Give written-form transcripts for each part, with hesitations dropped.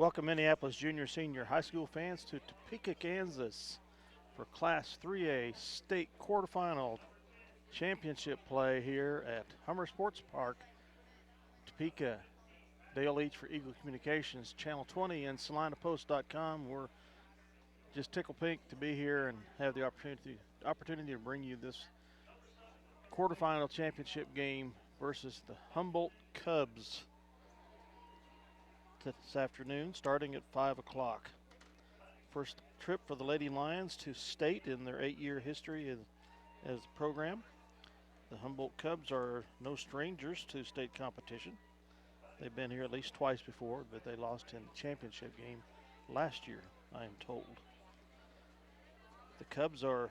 Welcome Minneapolis junior, senior, high school fans to Topeka, Kansas for Class 3A state quarterfinal championship play here at Hummer Sports Park, Topeka. Dale Leech for Eagle Communications, Channel 20 and SalinaPost.com. We're just tickle pink to be here and have the opportunity to bring you this quarterfinal championship game versus the Humboldt Cubs this afternoon, starting at 5 o'clock. First trip for the Lady Lions to state in their 8-year history as a program. The Humboldt Cubs are no strangers to state competition. They've been here at least twice before, but they lost in the championship game last year, I am told. The Cubs are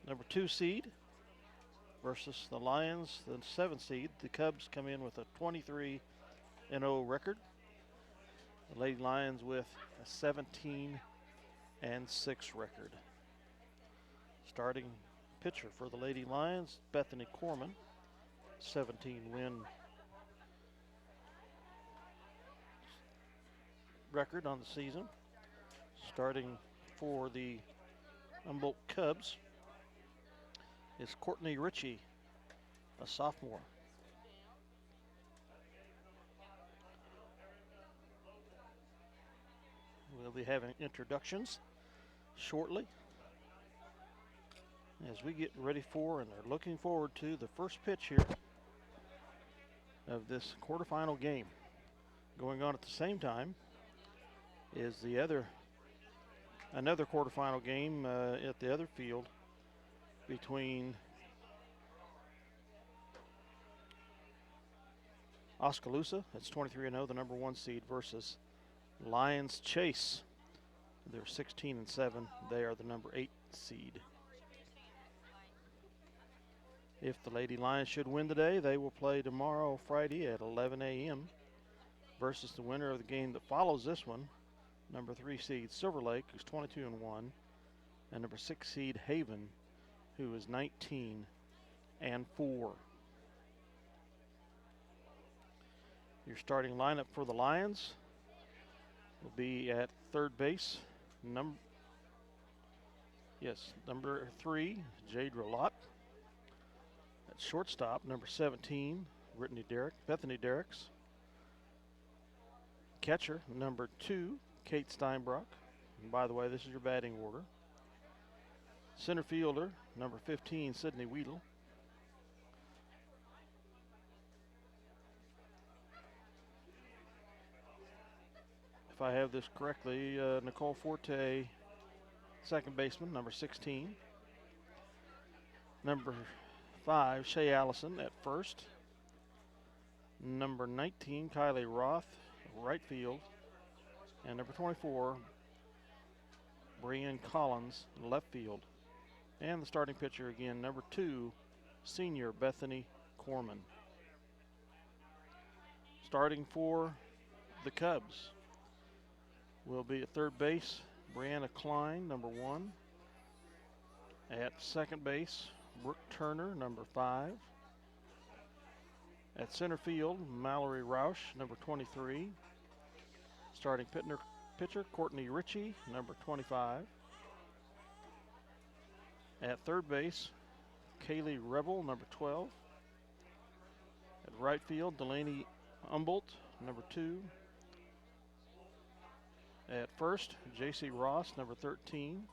number 2 seed versus the Lions, the 7 seed. The Cubs come in with a 23-0 record. The Lady Lions with a 17-6 record. Starting pitcher for the Lady Lions, Bethany Corman, 17-win record on the season. Starting for the Humboldt Cubs is Courtney Ritchie, a sophomore. We'll be having introductions shortly as we get ready for and are looking forward to the first pitch here of this quarterfinal game. Going on at the same time is another quarterfinal game at the other field between Oskaloosa, that's 23-0, the number 1 seed, versus Lions Chase. They're 16-7. They are the number 8 seed. If the Lady Lions should win today, they will play tomorrow, Friday at 11 a.m. versus the winner of the game that follows this one, number 3 seed Silver Lake, who's 22-1, and number 6 seed Haven, who is 19-4. Your starting lineup for the Lions will be at third base, number 3, Jade Rilott. At shortstop, number 17, Bethany Derricks. Catcher, number 2, Kate Steinbrock. And by the way, this is your batting order. Center fielder, number 15, Sydney Weedle. If I have this correctly, Nicole Forte, second baseman, number 16. Number 5, Shay Allison at first. Number 19, Kylie Roth, right field. And number 24, Brianne Collins, left field. And the starting pitcher again, number 2, senior Bethany Corman. Starting for the Cubs will be at third base, Brianna Klein, number 1. At second base, Brooke Turner, number 5. At center field, Mallory Roush, number 23. Starting pitcher, Courtney Ritchie, number 25. At third base, Kaylee Rebel, number 12. At right field, Delaney Humboldt, number 2. At first, J.C. Ross, number 13.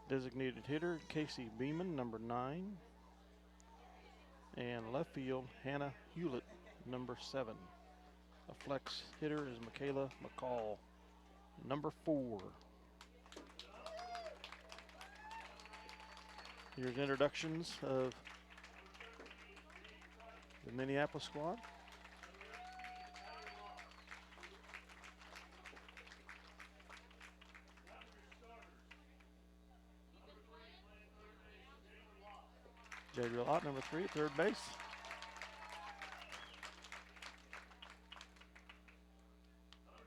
Designated hitter, Casey Beeman, number 9. And left field, Hannah Hewlett, number 7. A flex hitter is Michaela McCall, number 4. Here's introductions of the Minneapolis squad. Jade Rilott, number 3, third base.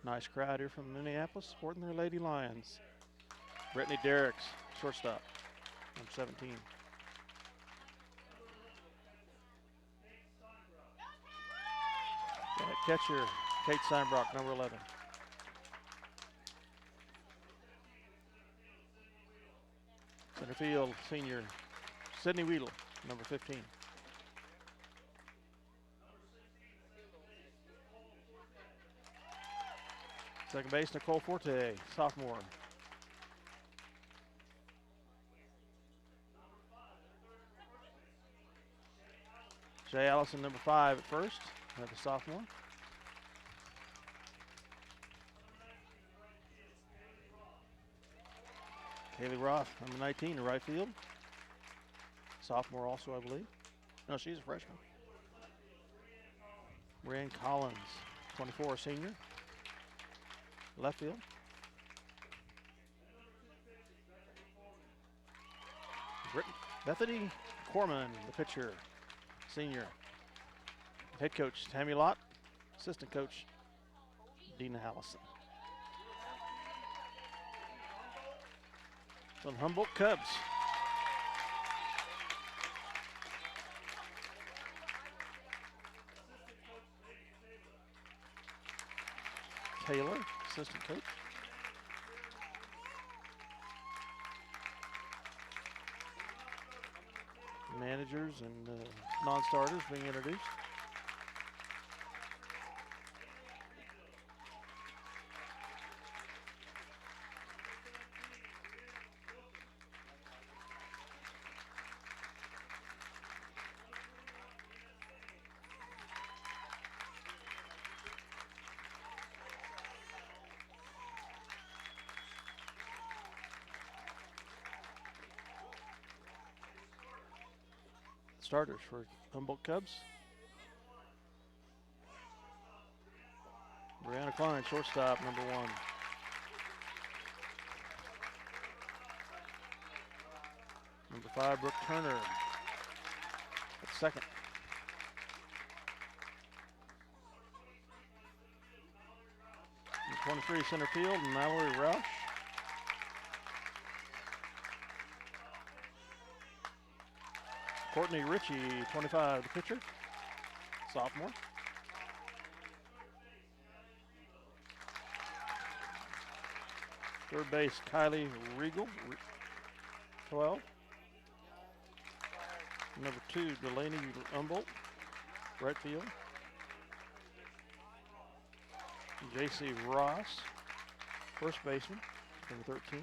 Nice crowd here from Minneapolis supporting their Lady Lions. Brittany Derricks, shortstop, number 17. Catcher Kate Steinbrock, number 11. Center field, senior Sydney Weedle, number 15. Second base, Nicole Forte, sophomore. Jay Allison, number 5 at first, another sophomore. Kaylee Roth, number 19, in right field. Sophomore also, I believe. No, she's a freshman. Brianne Collins, 24, senior. Left field. Bethany Corman, the pitcher, senior. Head coach Tammy Lott, assistant coach Dina Allison. So the Humboldt Cubs. Taylor, assistant coach. Managers and non-starters being introduced. Starters for Humboldt Cubs. Brianna Klein, shortstop, number 1. Number 5, Brooke Turner at second. Number 23, center field, Mallory Roush. Courtney Ritchie, 25, the pitcher, sophomore. Third base, Kylie Regal, 12. Number 2, Delaney Humboldt, right field. J.C. Ross, first baseman, number 13.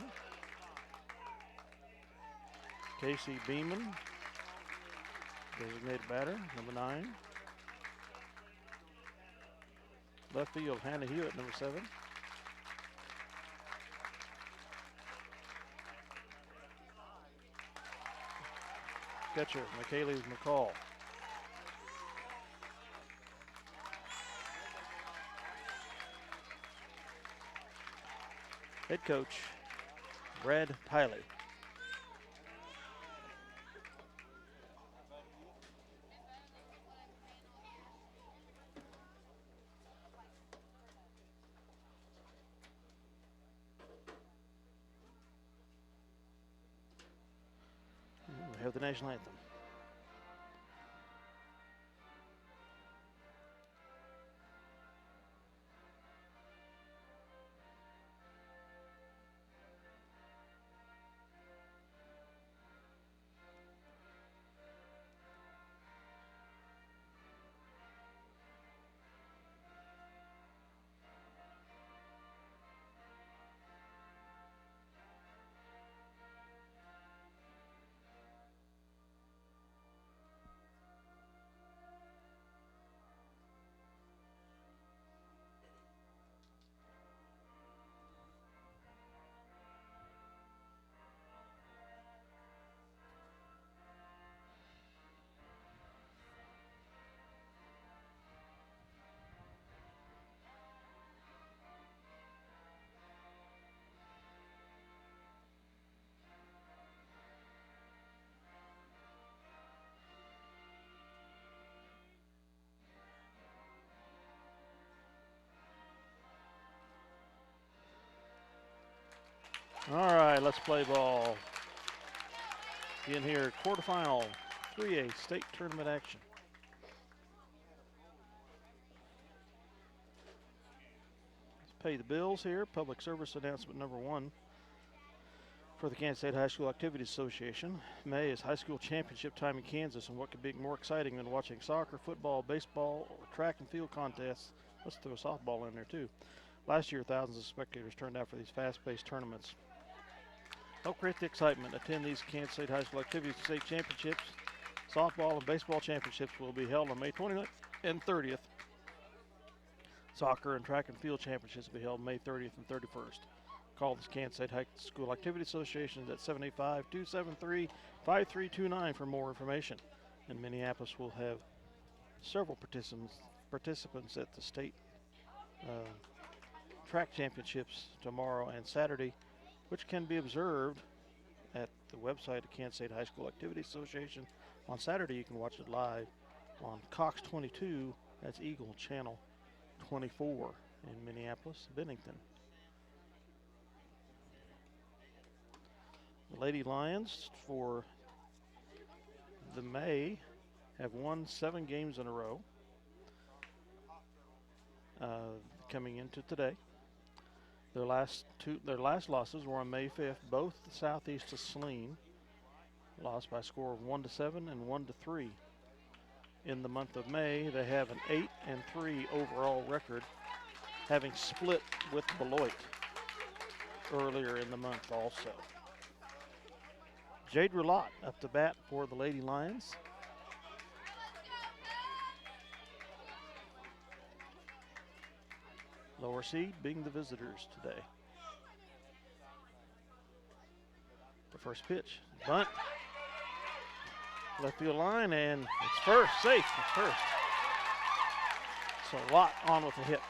Casey Beeman, designated batter, number 9. Left field, Hannah Hewitt, number 7. Catcher, McKaylee McCall. Head coach, Brad Tiley. We have the national anthem. All right, let's play ball. In here, quarterfinal, 3A state tournament action. pay the bills here. Public service announcement number 1 for the Kansas State High School Activities Association. May is high school championship time in Kansas, and what could be more exciting than watching soccer, football, baseball, or track and field contests? Let's throw softball in there too. Last year, thousands of spectators turned out for these fast-paced tournaments. Help create the excitement. Attend these Kansas State High School Activities State Championships. Softball and baseball championships will be held on May 29th and 30th. Soccer and track and field championships will be held May 30th and 31st. Call the Kansas State High School Activity Association at 785-273-5329 for more information. In Minneapolis, we'll have several participants at the state track championships tomorrow and Saturday, which can be observed at the website of Kansas State High School Activity Association. On Saturday, you can watch it live on Cox 22, that's Eagle Channel 24 in Minneapolis, Bennington. The Lady Lions for the May have won 7 games in a row coming into today. Their last losses were on May 5th, both the Southeast to Saline, lost by a score of 1-7 and 1-3. In the month of May, they have an 8-3 overall record, having split with Beloit earlier in the month also. Jade Roulotte up to bat for the Lady Lions. Lower seed being the visitors today. The first pitch, bunt, left field line, and it's first, safe, it's first. So Lott on with a hit.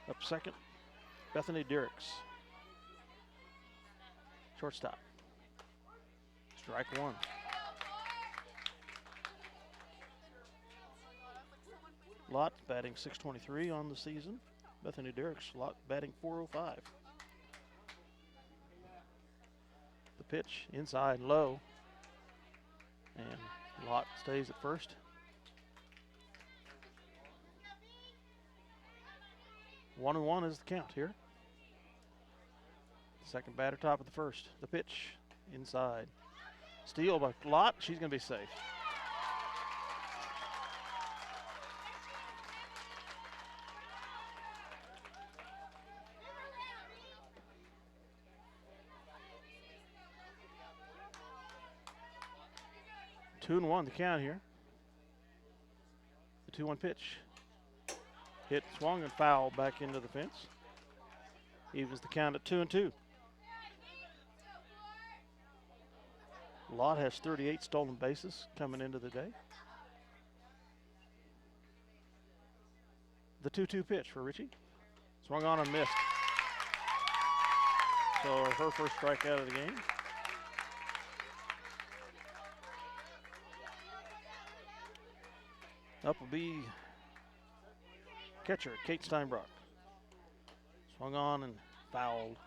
Up second, Bethany Derricks. Shortstop. Strike 1. Lott batting .623 on the season. Bethany Derricks batting .405. The pitch inside low, and Lott stays at first. One and one is the count here. Second batter, top of the first. The pitch inside. Steal by Lott. She's going to be safe. Two and one the count here. The 2-1 pitch. Hit, swung, and fouled back into the fence. Evens the count at 2-2. Lott has 38 stolen bases coming into the day. The 2-2 pitch for Ritchie. Swung on and missed. So her first strikeout of the game. Up will be catcher Kate Steinbrock. Swung on and fouled.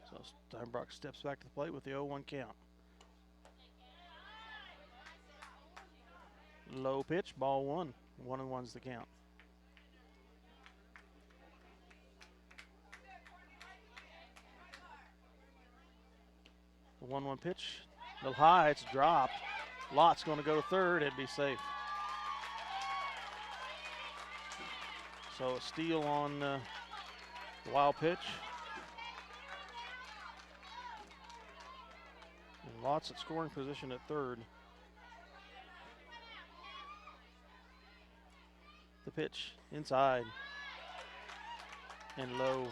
So Steinbrock steps back to the plate with the 0-1 count. Low pitch, ball 1. 1-1's the count. The 1-1 pitch, a little high, it's dropped. Lott's going to go to third, it'd be safe. So a steal on the wild pitch. And Lott's at scoring position at third. The pitch inside and low.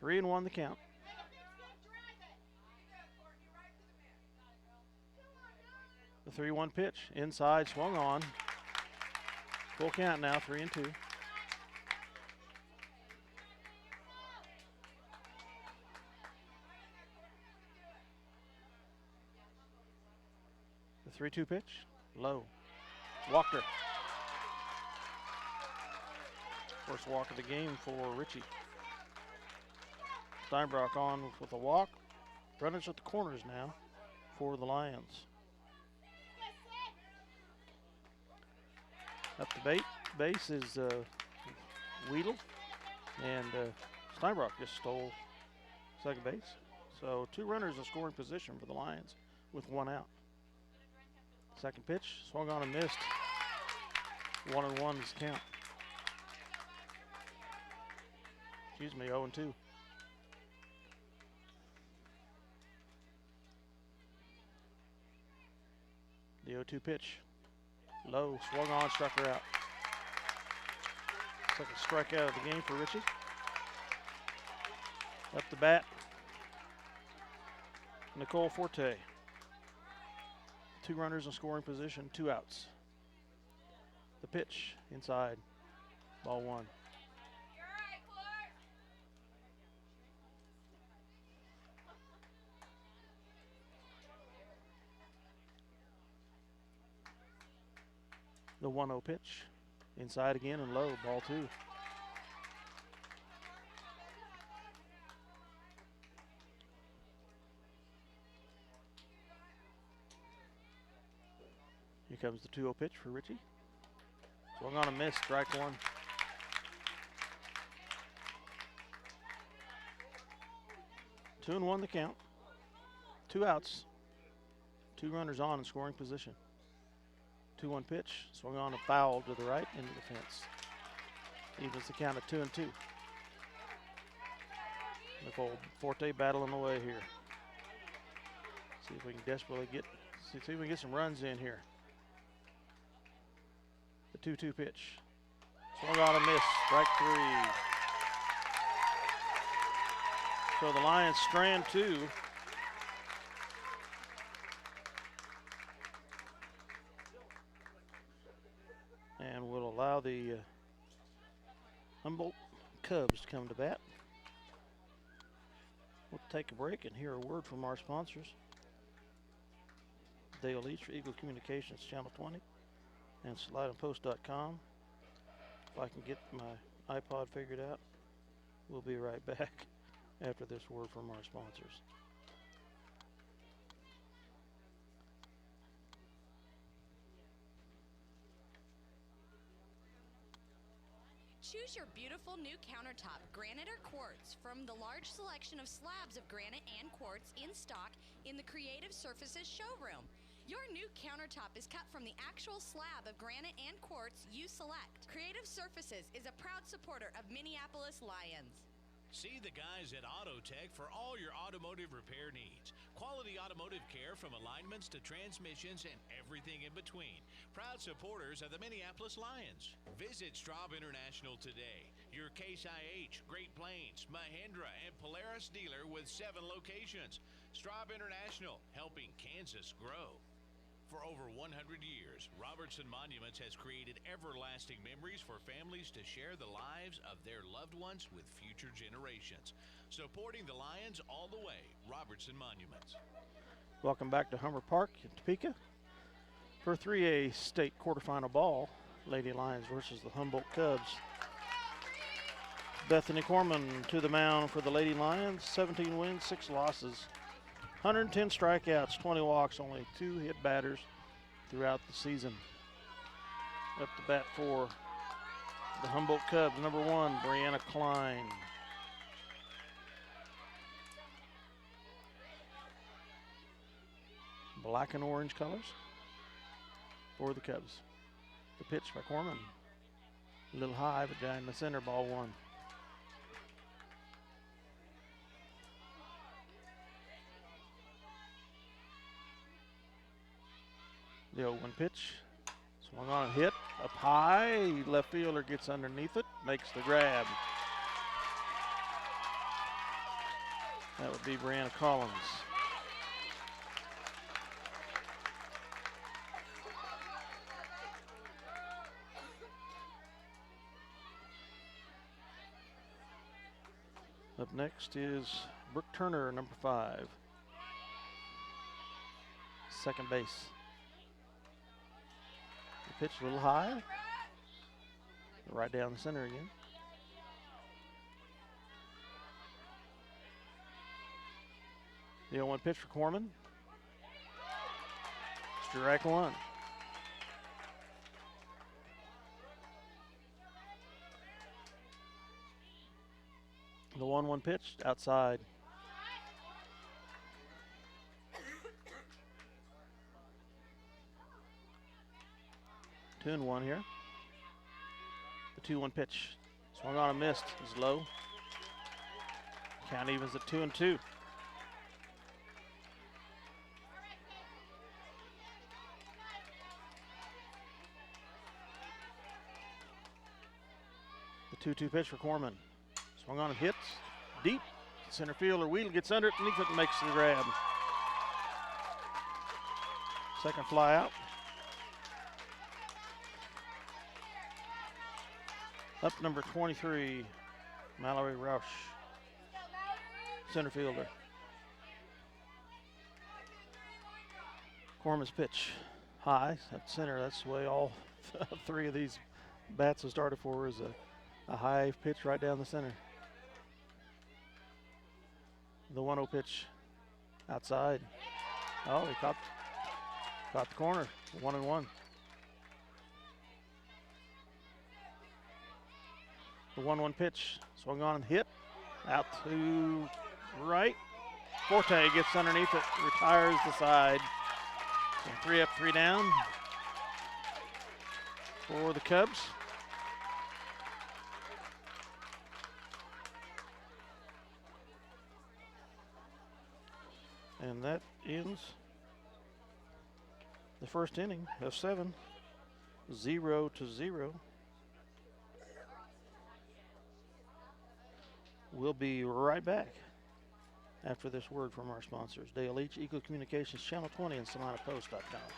3-1 the count. The 3-1 pitch inside, swung on. Full count now, 3-2. The 3-2 pitch, low. Walker. First walk of the game for Richie. Steinbrock on with a walk. Runners at the corners now for the Lions. Up the base is Weedle, and Steinbrock just stole second base. So 2 runners in scoring position for the Lions with 1 out. Second pitch, swung on and missed. 1-1 is the count. Excuse me, 0-2. The 0-2 pitch, low, swung on, struck her out. Second strikeout of the game for Richie. Up the bat, Nicole Forte. 2 runners in scoring position, 2 outs. The pitch, inside, ball 1. The 1-0 pitch, inside again and low, ball 2. Here comes the 2-0 pitch for Richie. Swung on a miss, strike 1. Two and 1 the count. 2 outs. 2 runners on in scoring position. 2-1 pitch, swung on and fouled to the right into the fence. Evens the count at 2-2. Nicole Forte battling away here. See if we can desperately see if we can get some runs in here. The 2-2 pitch, swung on and missed, strike 3. So the Lions strand 2. And will allow the Humboldt Cubs to come to bat. We'll take a break and hear a word from our sponsors. Leech for Eagle Communications Channel 20 and slideandpost.com. If I can get my iPod figured out, we'll be right back after this word from our sponsors. Choose your beautiful new countertop, granite or quartz, from the large selection of slabs of granite and quartz in stock in the Creative Surfaces showroom. Your new countertop is cut from the actual slab of granite and quartz you select. Creative Surfaces is a proud supporter of Minneapolis Lions. See the guys at Autotech for all your automotive repair needs. Quality automotive care from alignments to transmissions and everything in between. Proud supporters of the Minneapolis Lions. Visit Straub International today. Your Case IH, Great Plains, Mahindra, and Polaris dealer with 7 locations. Straub International, helping Kansas grow. For over 100 years, Robertson Monuments has created everlasting memories for families to share the lives of their loved ones with future generations. Supporting the Lions all the way, Robertson Monuments. Welcome back to Hummer Park in Topeka for 3A state quarterfinal ball. Lady Lions versus the Humboldt Cubs. Bethany Corman to the mound for the Lady Lions. 17 wins, 6 losses. 110 strikeouts, 20 walks, only 2 hit batters throughout the season. Up to bat for the Humboldt Cubs, number 1, Brianna Klein. Black and orange colors for the Cubs. The pitch by Corman. A little high, but down in the center, ball 1. The 0-1 pitch, swung on and hit, up high, left fielder gets underneath it, makes the grab. That would be Brianna Collins. Up next is Brooke Turner, number 5. Second base. pitch a little high. Right down the center again. The 0-1 pitch for Corman. Strike one. The 1-1 pitch outside. Two and one here. The 2-1 pitch. Swung on and missed. Is low. Count evens at 2-2. The 2-2 pitch for Corman. Swung on and hits. Deep. Center fielder Wheatle gets under it and makes the grab. Second fly out. Up number 23, Mallory Roush, center fielder. Corman's pitch, high at center. That's the way all three of these bats have started for, is a high pitch right down the center. The 1-0 pitch outside. Oh, he caught the corner. 1-1. The 1-1 pitch, swung on and hit, out to right. Forte gets underneath it, retires the side. So 3 up, 3 down for the Cubs. And that ends the first inning of 7, 0-0. We'll be right back after this word from our sponsors, Dale Leech, Eco Communications, Channel 20, and SalinaPost.com.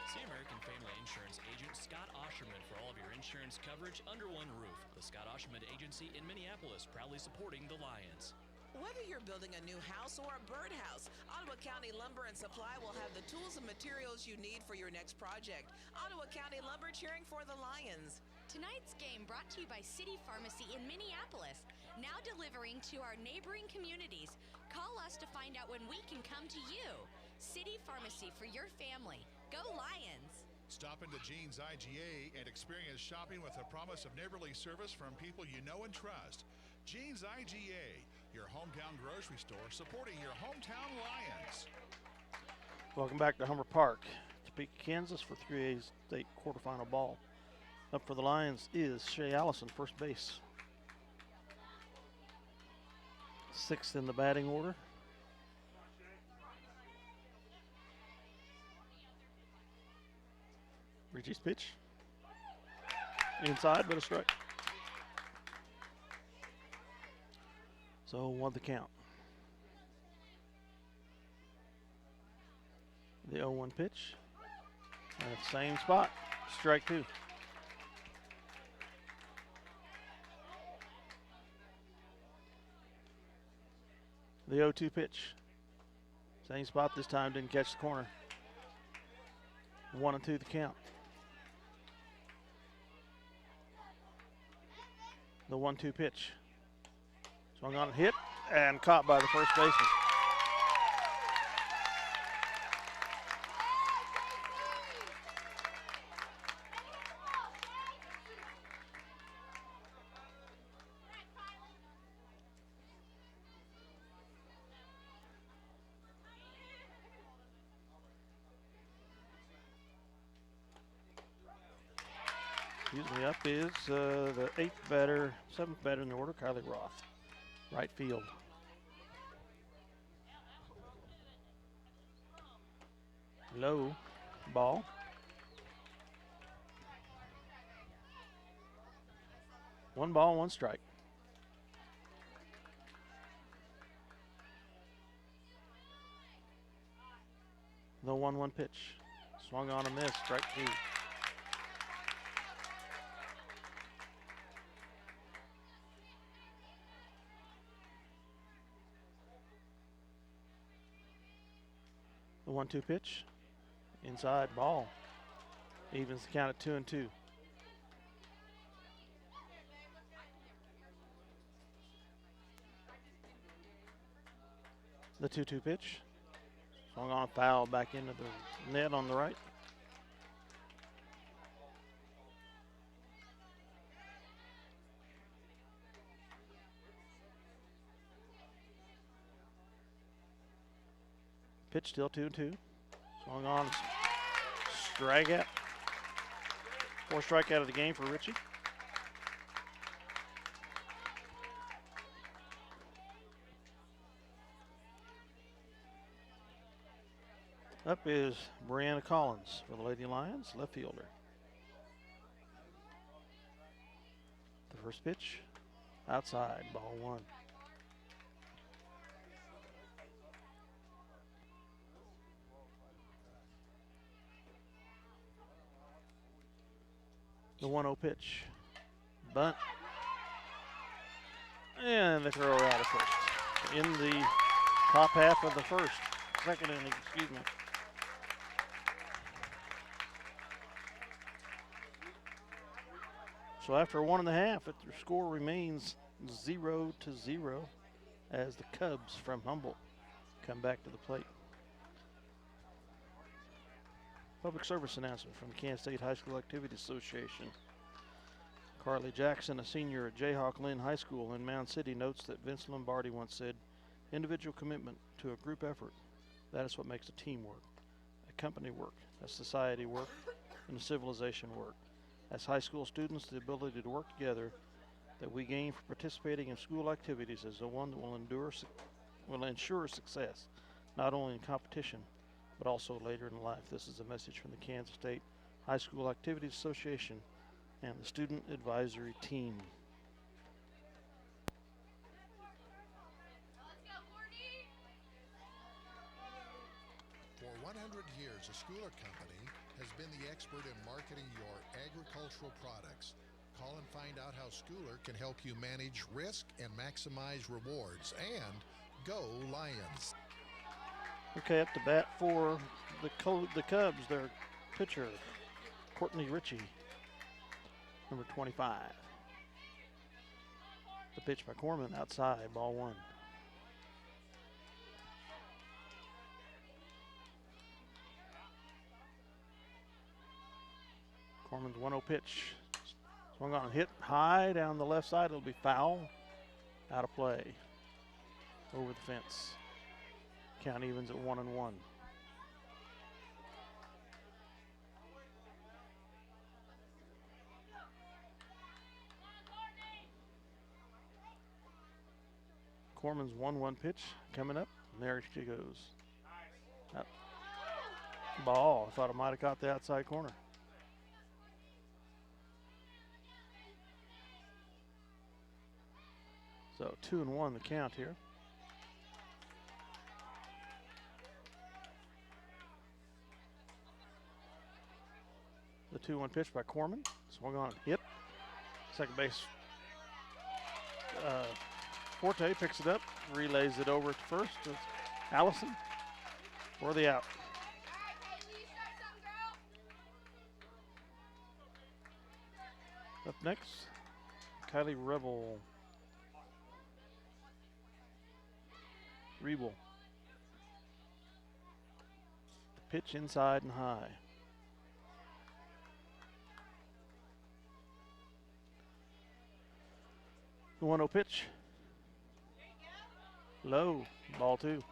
See American Family Insurance agent Scott Osherman for all of your insurance coverage under one roof. The Scott Osherman Agency in Minneapolis, proudly supporting the Lions. Whether you're building a new house or a birdhouse, Ottawa County Lumber and Supply will have the tools and materials you need for your next project. Ottawa County Lumber, cheering for the Lions. Tonight's game brought to you by City Pharmacy in Minneapolis, now delivering to our neighboring communities. Call us to find out when we can come to you. City Pharmacy for your family. Go Lions! Stop into Jean's IGA and experience shopping with a promise of neighborly service from people you know and trust. Jean's IGA, your hometown grocery store supporting your hometown Lions. Welcome back to Humber Park, Topeka, Kansas for 3A state quarterfinal ball. Up for the Lions is Shea Allison, first base. 6th in the batting order. Richie's pitch. Inside, but a strike. So 1 the count. The 0-1 pitch. And at the same spot. Strike 2. The 0-2 pitch. Same spot this time, didn't catch the corner. 1-2 the count. The 1-2 pitch. Swung on and hit and caught by the first baseman. Usually up is the 8th batter, 7th batter in the order, Kylie Roth, right field. Low ball. One ball, 1 strike. The 1-1 pitch. Swung on and missed, strike 2. The 1-2 pitch, inside ball. Evens the count at 2-2. The 2-2 pitch. Swung on, foul back into the net on the right. Pitch still 2-2. Swung on, strikeout. 4th strikeout of the game for Richie. Up is Brianna Collins for the Lady Lions, left fielder. The first pitch, outside, ball 1. The 1-0 pitch, bunt, and they throw her out at first. In the top half of the second inning, excuse me. So after 1.5, the score remains 0-0 as the Cubs from Humboldt come back to the plate. Public service announcement from the Kansas State High School Activity Association. Carly Jackson, a senior at Jayhawk Lynn High School in Mound City, notes that Vince Lombardi once said, individual commitment to a group effort, that is what makes a team work, a company work, a society work, and a civilization work. As high school students, the ability to work together that we gain from participating in school activities is the one that will ensure success, not only in competition, but also later in life. This is a message from the Kansas State High School Activities Association and the Student Advisory Team. For 100 years, a Schooler Company has been the expert in marketing your agricultural products. Call and find out how Schooler can help you manage risk and maximize rewards. And go Lions. Okay, up to bat for the Cubs, their pitcher, Courtney Ritchie, number 25. The pitch by Corman, outside, ball 1. Corman's 1-0 pitch. Swung on, hit high down the left side. It'll be foul, out of play, over the fence. Count evens at 1-1. Corman's 1-1 pitch coming up. And there she goes. That ball, I thought it might have caught the outside corner. So 2-1 the count here. The 2-1 pitch by Corman. Swung on, hit. Second base. Forte picks it up, relays it over to first to Allison for the out. Up next, Kylie Rebel. Rebel. The pitch inside and high. The 1-0 pitch. Low, ball 2.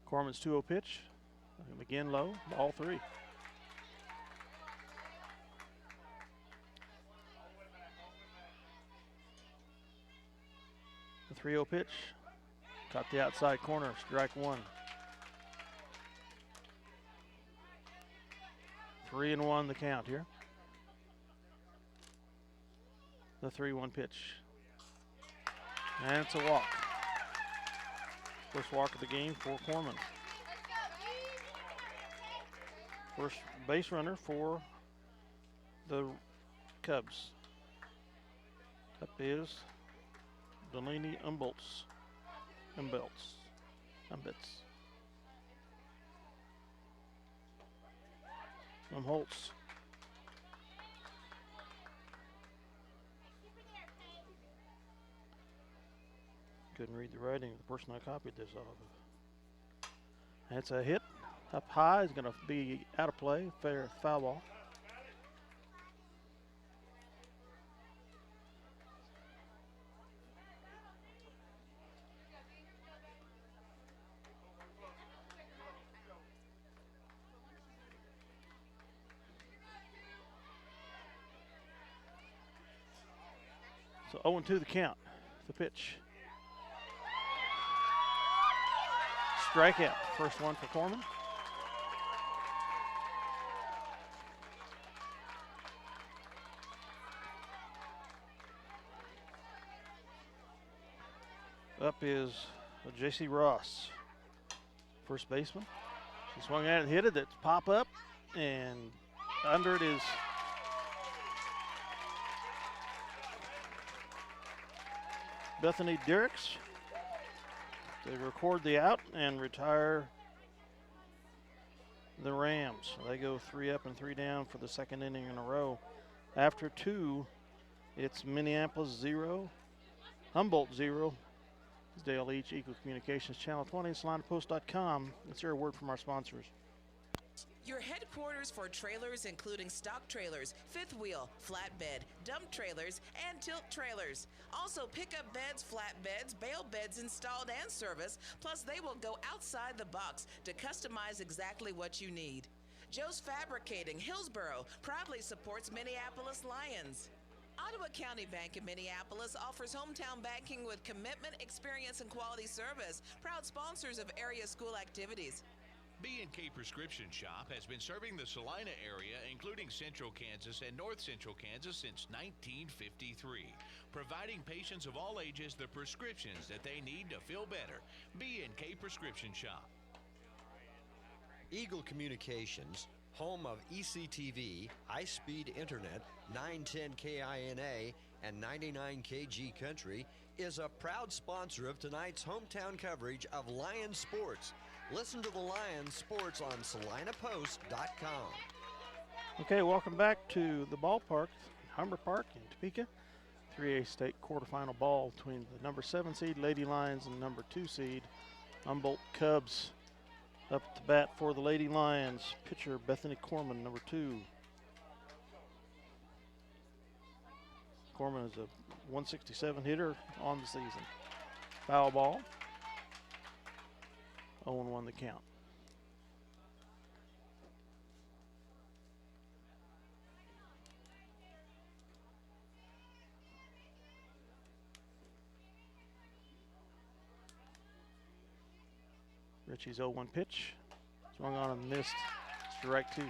Corman's 2-0 pitch. And again low, ball 3. The 3-0 pitch. Caught the outside corner, strike 1. 3-1 the count here. The 3-1 pitch. And it's a walk. First walk of the game for Corman. First base runner for the Cubs. Up is Delaney Humboldt's Humboldts. Couldn't read the writing of the person I copied this off of. That's a hit. Up high is going to be out of play. Fair foul ball. So 0-2 the count. The pitch. Strikeout. First one for Corman. Up is J.C. Ross, first baseman. She swung at it, hit it. That's pop up, and under it is Bethany Derricks. They record the out and retire the Rams. So they go 3 up and 3 down for the second inning in a row. After 2, it's Minneapolis 0, Humboldt 0. It's Dale Leech, Eagle Communications, Channel 20, SalinaPost.com. Let's hear a word from our sponsors. Your headquarters for trailers, including stock trailers, fifth wheel, flatbed, dump trailers, and tilt trailers. Also, pickup beds, flatbeds, bale beds installed and serviced, plus they will go outside the box to customize exactly what you need. Joe's Fabricating, Hillsboro, proudly supports Minneapolis Lions. Ottawa County Bank in Minneapolis offers hometown banking with commitment, experience, and quality service. Proud sponsors of area school activities. B&K Prescription Shop has been serving the Salina area, including Central Kansas and North Central Kansas, since 1953, providing patients of all ages the prescriptions that they need to feel better. B&K Prescription Shop. Eagle Communications, home of ECTV, high-speed internet, 910 KINA, and 99 KG Country, is a proud sponsor of tonight's hometown coverage of Lions sports. Listen to the Lions sports on SalinaPost.com. Okay, welcome back to the ballpark, Humber Park in Topeka. 3A state quarterfinal ball between the number 7 seed Lady Lions and number 2 seed Humboldt Cubs. Up to bat for the Lady Lions, pitcher Bethany Corman, number 2. Corman is a 167 hitter on the season. Foul ball. 0-1 the count. Richie's 0-1 pitch. Swung on and missed. Strike 2.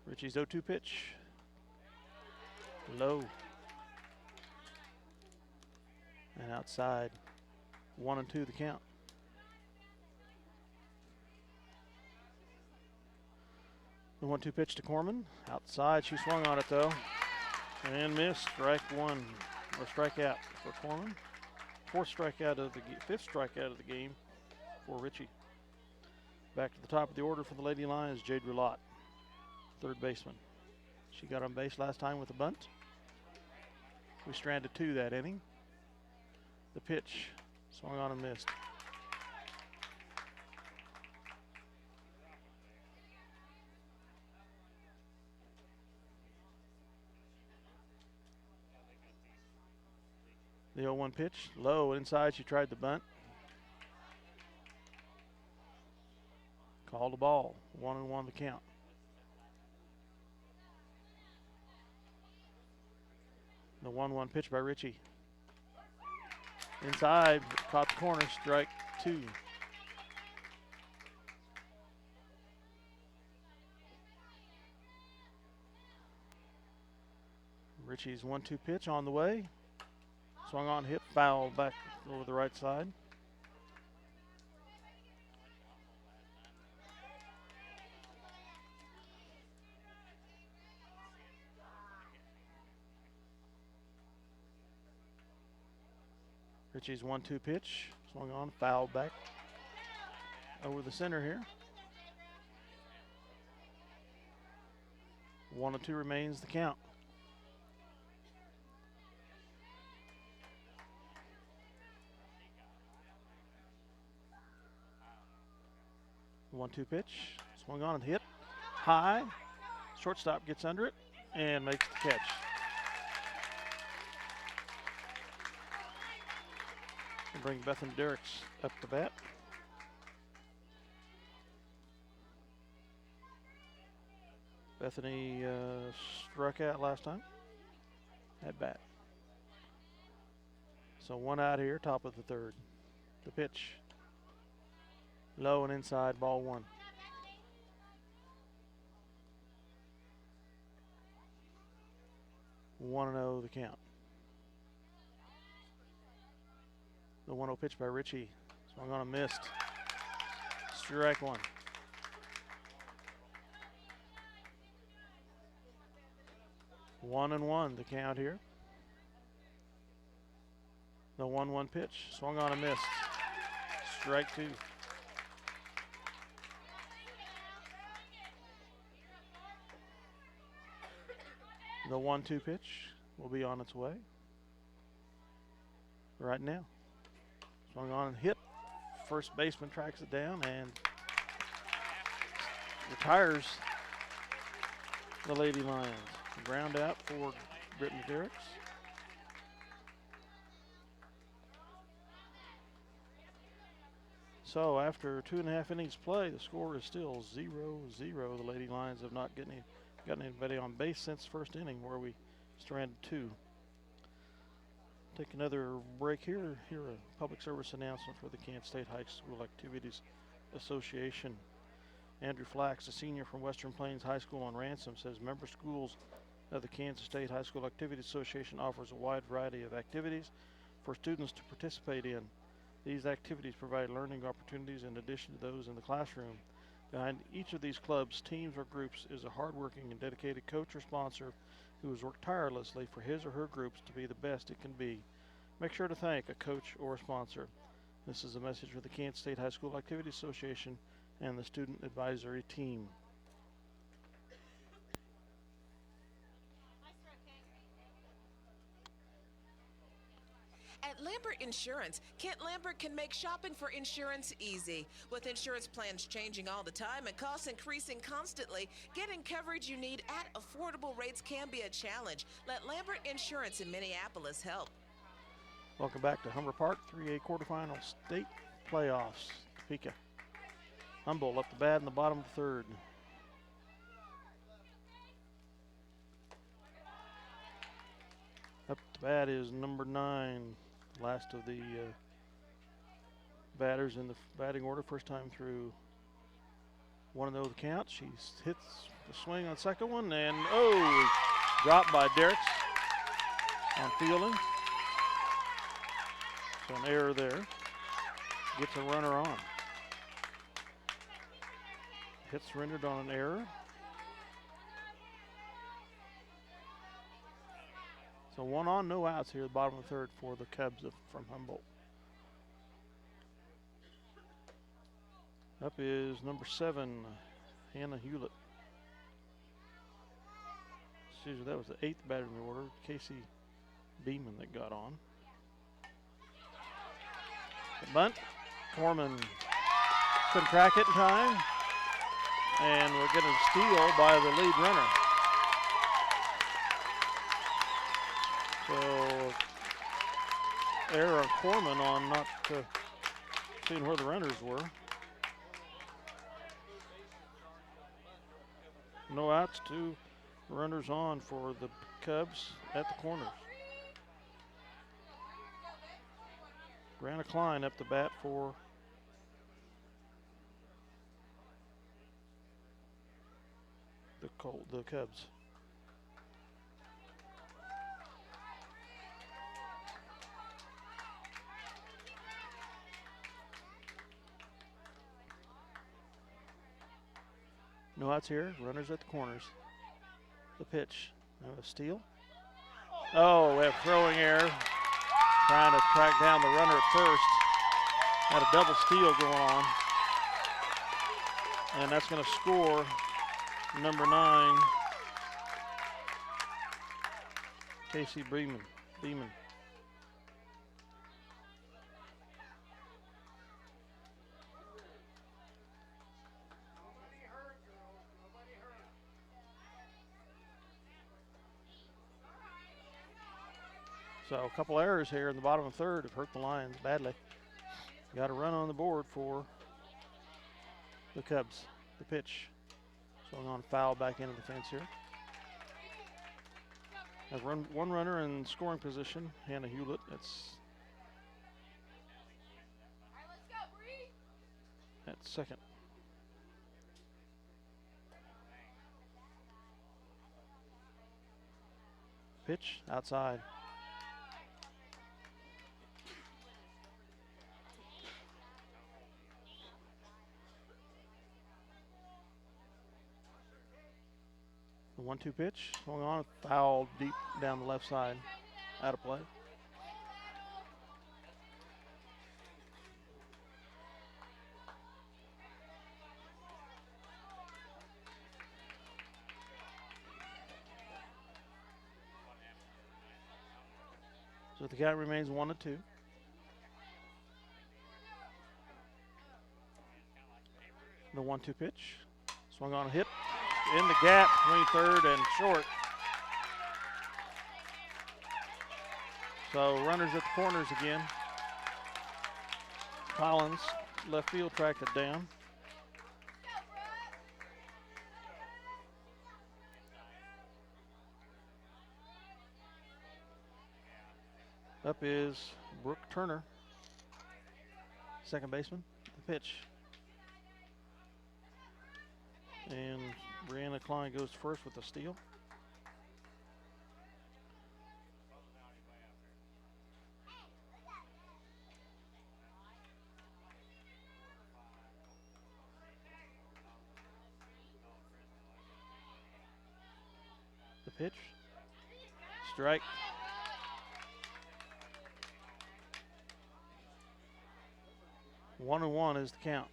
Richie's 0-2 pitch. Low. And outside. 1-2 the count. The 1-2 pitch to Corman. Outside. She swung on it though. And missed. Strike 1. Or strikeout for Corman. Fifth strikeout of the game for Richie. Back to the top of the order for the Lady Lions, Jade Roulotte, third baseman. She got on base last time with a bunt. We stranded 2 that inning. The pitch, swung on and missed. The 0-1 pitch, low inside. She tried the bunt. Called the ball. 1-1 the count. The 1-1 pitch by Richie. Inside, caught the corner, strike 2. Richie's 1-2 pitch on the way. Swung on, hit, foul back over the right side. Ritchie's 1-2 pitch. Swung on, fouled back over the center here. 1-2 remains the count. The 1-2 pitch. Swung on and hit. High. Shortstop gets under it and makes the catch. And bring Bethany Derricks up to bat. Bethany struck out last time at bat. So 1 out here, top of the third. The pitch. Low and inside, ball 1. One and 0 the count. The 1-0 pitch by Ritchie. Swung on and missed. Strike 1. One and 1 the count here. The 1-1 pitch. Swung on and missed. Strike 2. The 1-2 pitch will be on its way right now. Swung on and hit. First baseman tracks it down and retires the Lady Lions. Ground out for Brittany Derricks. So after 2.5 innings play, the score is still 0-0. The Lady Lions have not gotten anybody on base since first inning where we stranded 2. Take another break here. Here a public service announcement for the Kansas State High School Activities Association. Andrew Flax, a senior from Western Plains High School on Ransom, says member schools of the Kansas State High School Activities Association offers a wide variety of activities for students to participate in. These activities provide learning opportunities in addition to those in the classroom. Behind each of these clubs, teams, or groups is a hardworking and dedicated coach or sponsor who has worked tirelessly for his or her groups to be the best it can be. Make sure to thank a coach or a sponsor. This is a message for the Kansas State High School Activities Association and the Student Advisory Team. At Lambert Insurance, Kent Lambert can make shopping for insurance easy. With insurance plans changing all the time and costs increasing constantly, getting coverage you need at affordable rates can be a challenge. Let Lambert Insurance in Minneapolis help. Welcome back to Humber Park, 3A quarterfinal state playoffs. Topeka. Humboldt up the bat in the bottom of the third. Up the bat is number 9, last of the batters in the batting order, first time through. 1-0 the count. She hits the swing on the second one, and dropped by Derricks on fielding. So an error there. Gets a runner on. Hit surrendered on an error. So 1 on, no outs here at the bottom of the third for the Cubs from Humboldt. Up is number 7, Hannah Hewlett. Excuse me, that was the 8th batter in the order, Casey Beeman, that got on. The bunt, Corman couldn't track it in time, and we're getting a steal by the lead runner. So, error on Corman on not seeing where the runners were. No outs, 2 runners on for the Cubs at the corners. Brianna Klein up the bat for the Cubs. No outs here, runners at the corners. The pitch, a steal. Oh, we have throwing error. trying to track down the runner at first. Had a double steal going on. And that's going to score number 9, Casey Beeman. So a couple errors here in the bottom of the third have hurt the Lions badly. Got a run on the board for the Cubs. The pitch. Swung on, foul back into the fence here. Have one runner in scoring position, Hannah Hewlett. That's second. Pitch outside. The 1-2 pitch going on, foul deep down the left side, out of play. So the count remains 1-2. The 1-2 pitch, swung on, a hit in the gap between third and short. So runners at the corners again. Collins, left field, tracked it down. Up is Brooke Turner, second baseman. The pitch. And Brianna Klein goes first with the steal. The pitch. Strike. One and one is the count.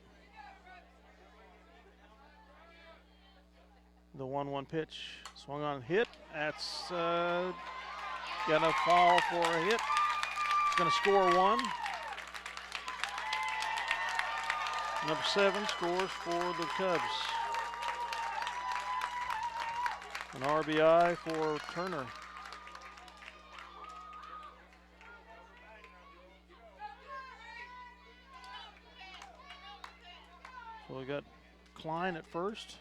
The 1-1 pitch, swung on, hit. That's gonna fall for a hit. It's gonna score one. Number 7 scores for the Cubs. An RBI for Turner. So we got Klein at first.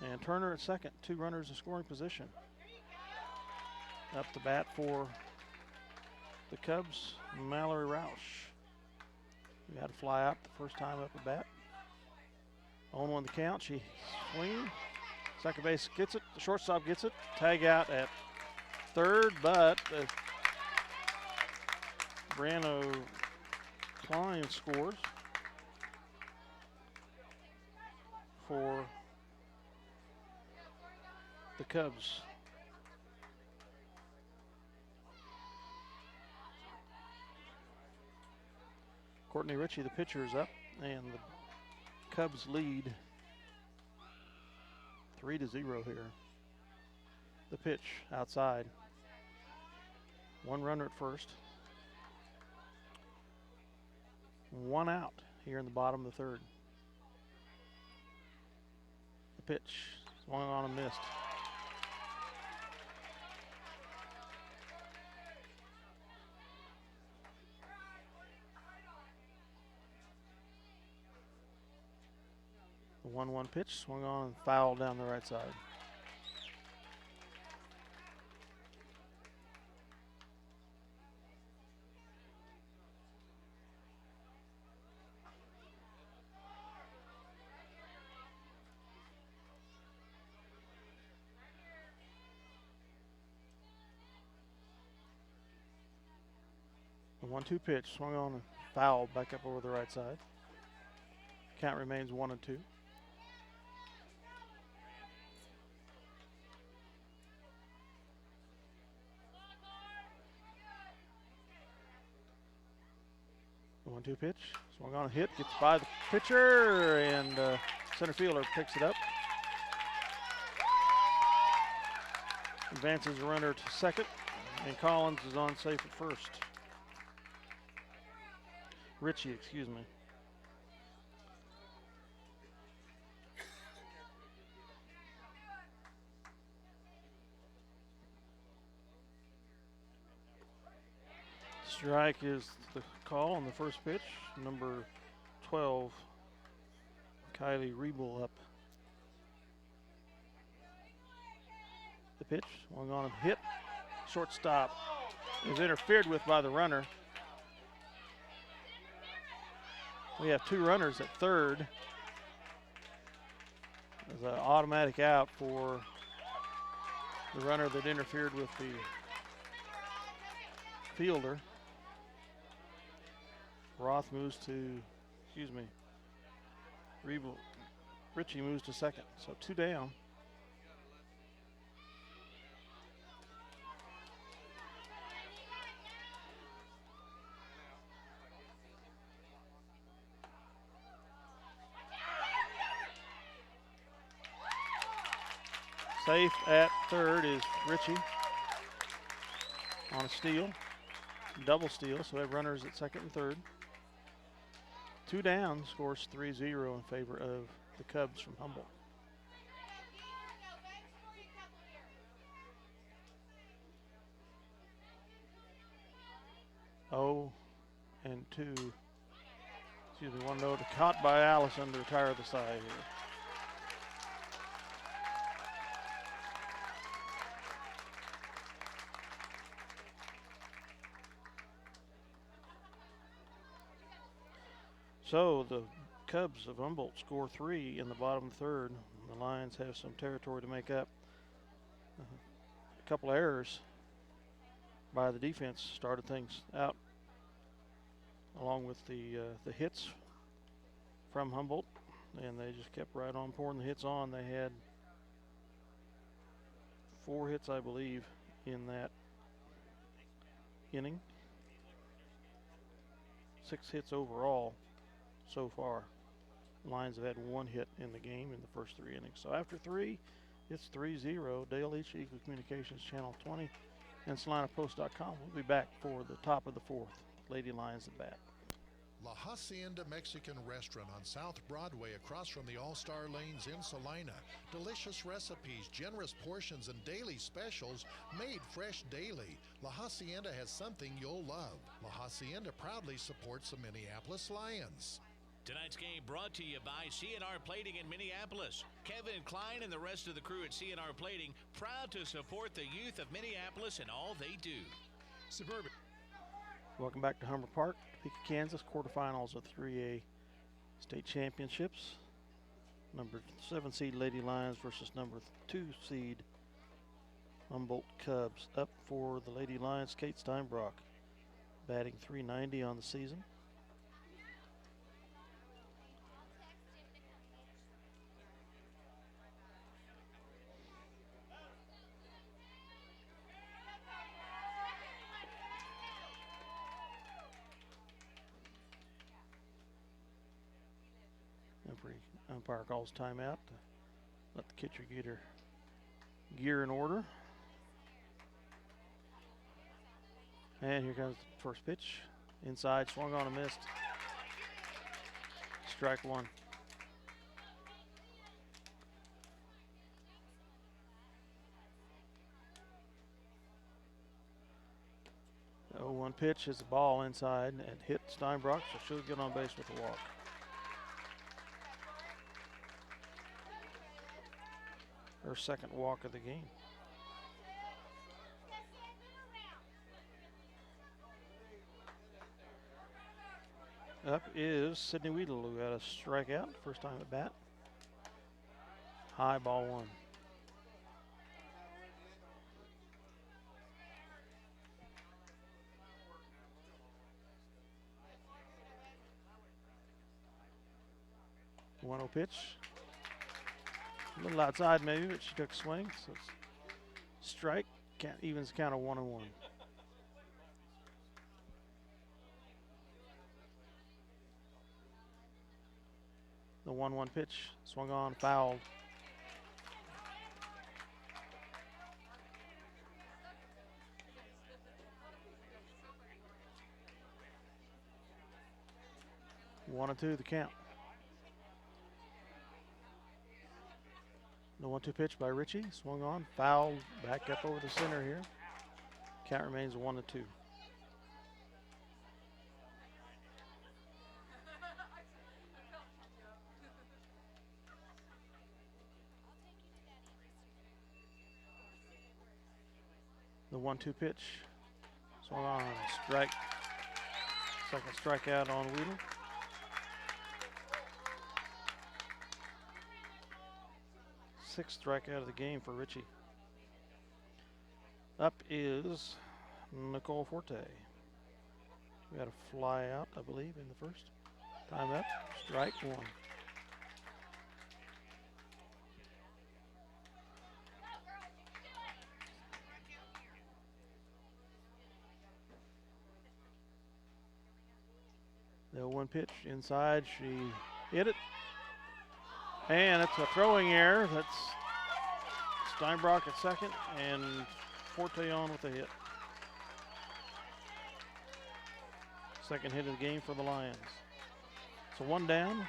And Turner at second, 2 runners in scoring position. Up the bat for the Cubs, Mallory Roush. We had to fly out the first time up the bat. 0-1 the count, she swings. Second base gets it, the shortstop gets it. Tag out at third, but Brianna Klein scores for the Cubs. Courtney Ritchie, the pitcher, is up, and the Cubs lead 3-0 here. The pitch outside. 1 runner at first. 1 out here in the bottom of the third. The pitch swung on and missed. The 1-1 pitch swung on and fouled down the right side. The 1-2 pitch swung on and fouled back up over the right side. Count remains 1-2. 1-2 pitch. Swung on a hit, gets by the pitcher, and center fielder picks it up. Advances the runner to second, and Collins is on safe at first. Ritchie, excuse me. Strike is the call on the first pitch. Number 12, Kylie Riebel up. The pitch, swung on and hit. Shortstop is interfered with by the runner. We have 2 runners at third. There's an automatic out for the runner that interfered with the fielder. Roth moves to, Ritchie moves to second, so 2 down. Safe at third is Ritchie on a steal, double steal, so we have runners at second and third. 2 down, scores 3-0 in favor of the Cubs from Humboldt. Oh, and 2. 1-0 caught by Allison to retire the side here. So the Cubs of Humboldt score 3 in the bottom third. The Lions have some territory to make up. A couple errors by the defense started things out, along with the hits from Humboldt, and they just kept right on pouring the hits on. They had 4 hits, I believe, in that inning. 6 hits overall so far. The Lions have had 1 hit in the game in the first 3 innings. So after 3, it's 3-0. Dale Leech, Eagle Communications, Channel 20, and SalinaPost.com. We'll be back for the top of the 4th. Lady Lions at bat. La Hacienda Mexican Restaurant on South Broadway across from the All-Star Lanes in Salina. Delicious recipes, generous portions, and daily specials made fresh daily. La Hacienda has something you'll love. La Hacienda proudly supports the Minneapolis Lions. Tonight's game brought to you by C&R Plating in Minneapolis. Kevin Klein and the rest of the crew at C&R Plating, proud to support the youth of Minneapolis in all they do. Suburban. Welcome back to Humber Park, Topeka, Kansas. Quarterfinals of 3A state championships. Number 7 seed Lady Lions versus number 2 seed Humboldt Cubs. Up for the Lady Lions, Kate Steinbrock, batting .390 on the season. Umpire calls timeout to let the catcher get her gear in order. And here comes the first pitch. Inside, swung on and missed. Strike 1. The 0-1 pitch is a ball inside and hit Steinbrock, so she'll get on base with a walk. Her second walk of the game. Up is Sydney Weedle, who had a strikeout first time at bat. High, ball 1. One 0 pitch. A little outside maybe, but she took a swing. So it's strike, evens count of 1-1. The 1-1 pitch swung on, fouled. One and two, the count. The 1-2 pitch by Ritchie, swung on, fouled, back up over the center here. Count remains 1-2. The 1-2 pitch, swung on, strike. Second strikeout on Wheeler. Sixth strikeout of the game for Ritchie. Up is Nicole Forte. We had a fly out, I believe, in the first. Time up, strike one. The 1 pitch inside, she hit it. And it's a throwing error. That's Steinbrock at second and Forte on with a hit. Second hit of the game for the Lions. So 1 down,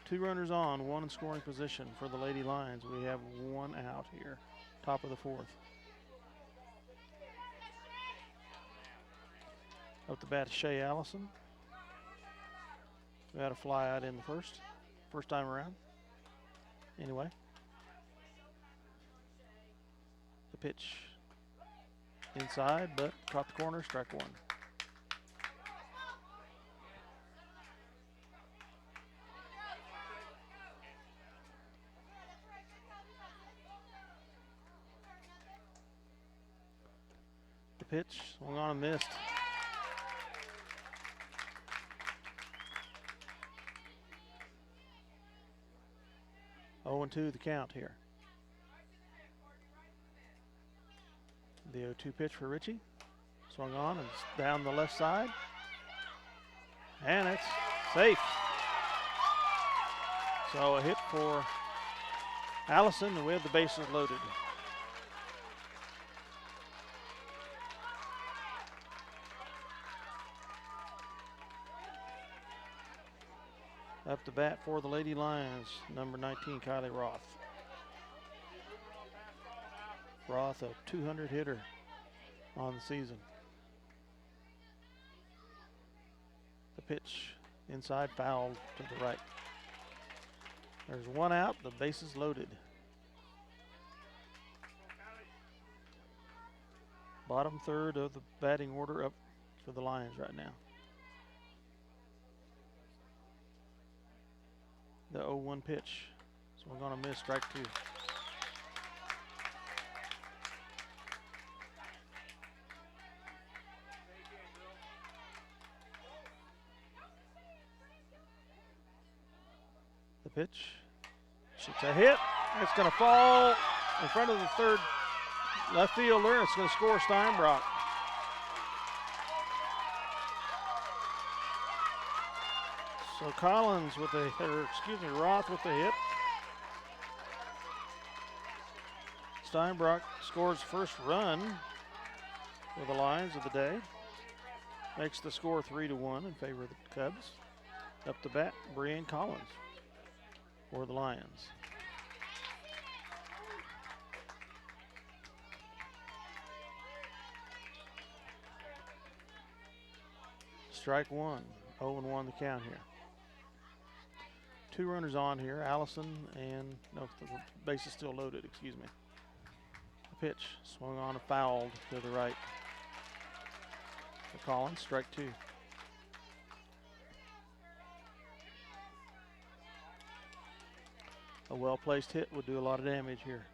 2 runners on, 1 in scoring position for the Lady Lions. We have 1 out here, top of the 4th. Up the bat, Shea Allison. We had a fly out in the first time around. Anyway. The pitch inside, but caught the corner, strike one. The pitch swung on and missed. Oh and 2 the count here. The 0-2 pitch for Ritchie. Swung on and down the left side. And it's safe. So a hit for Allison, and we have the bases loaded. Up to bat for the Lady Lions, number 19, Kylie Roth. Roth, a 200 hitter on the season. The pitch inside, fouled to the right. There's 1 out, the bases loaded. Bottom third of the batting order up for the Lions right now. The 0-1 pitch. So we're going to miss, strike 2. The pitch. It's a hit. It's going to fall in front of the third left fielder. It's going to score Steinbrock. So Collins with Roth with the hit. Steinbrock scores first run for the Lions of the day. Makes the score 3-1 in favor of the Cubs. Up to bat, Brianne Collins for the Lions. Strike one, 0-1 the count here. 2 runners on here, Allison and, no, the base is still loaded, excuse me. The pitch swung on and fouled to the right. For Collins, strike 2. A well-placed hit would do a lot of damage here.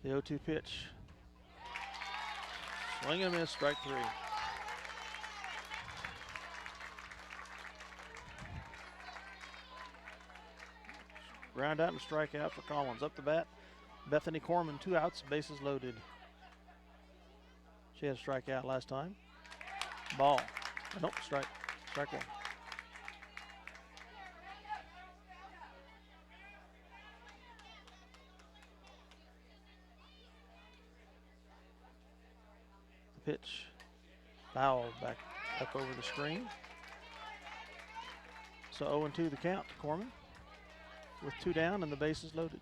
The 0-2 pitch. Swing and miss, strike 3. Ground out and strike out for Collins. Up the bat, Bethany Corman, 2 outs, bases loaded. She had a strikeout last time. Ball. Nope, strike. Strike one. The pitch. Foul back up over the screen. So 0-2 the count to Corman with 2 down and the bases loaded.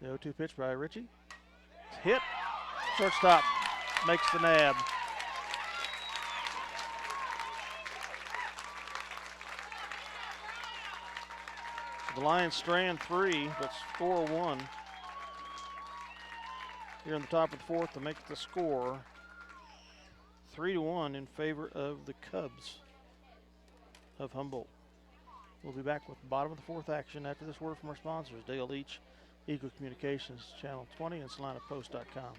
The 0-2 pitch by Ritchie. Hit. Shortstop makes the nab. The Lions strand 3, but score 1. Here in the top of the 4th to make the score 3-1 in favor of the Cubs of Humboldt. We'll be back with the bottom of the 4th action after this word from our sponsors, Dale Leech, Eagle Communications, Channel 20, and SalinaPost.com.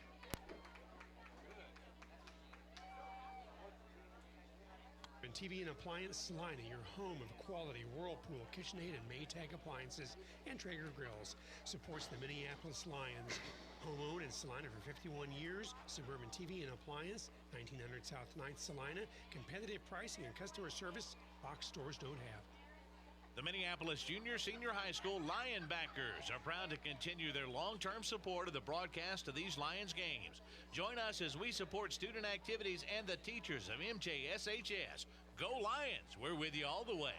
TV and Appliance Salina, your home of quality Whirlpool, KitchenAid, and Maytag appliances and Traeger grills. Supports the Minneapolis Lions. Home-owned in Salina for 51 years. Suburban TV and Appliance, 1900 South 9th Salina. Competitive pricing and customer service box stores don't have. The Minneapolis Junior Senior High School Lionbackers are proud to continue their long-term support of the broadcast of these Lions games. Join us as we support student activities and the teachers of MJSHS. Go Lions! We're with you all the way.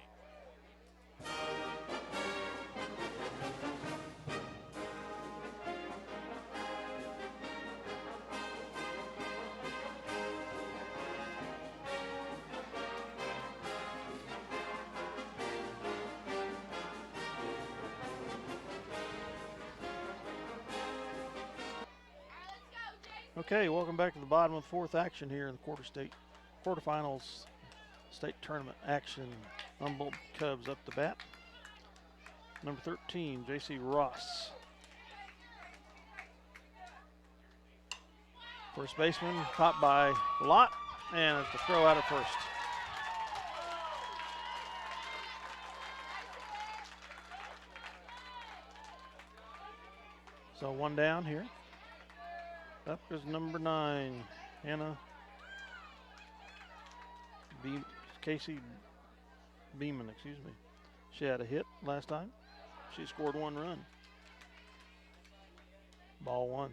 Okay, welcome back to the bottom of the 4th action here in the quarterfinals state tournament action. Humboldt Cubs up to bat. Number 13, J.C. Ross. First baseman, caught by Lott, and it's a throw out at first. So 1 down here. Up is number 9, Hannah Casey Beeman, excuse me. She had a hit last time. She scored 1 run. Ball 1.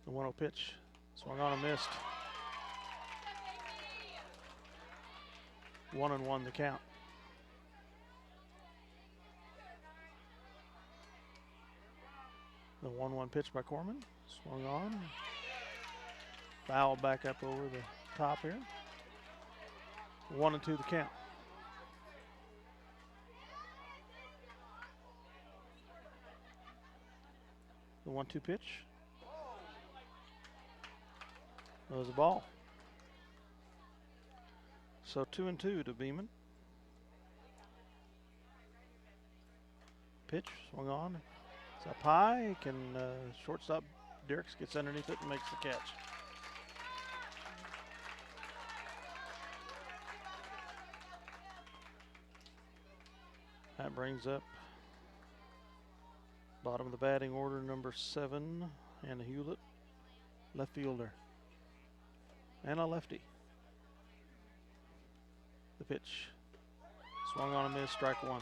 The 1-0 pitch. Swung on and missed. 1-1 the count. The 1-1 pitch by Corman. Swung on. Foul back up over the top here. 1-2 the count. The 1-2 pitch. That was a ball. So 2-2 to Beeman. Pitch swung on. It's up high. Can shortstop Dirks gets underneath it and makes the catch. That brings up bottom of the batting order, number 7, Anna Hewlett, left fielder, and a lefty. The pitch swung on and missed, strike 1.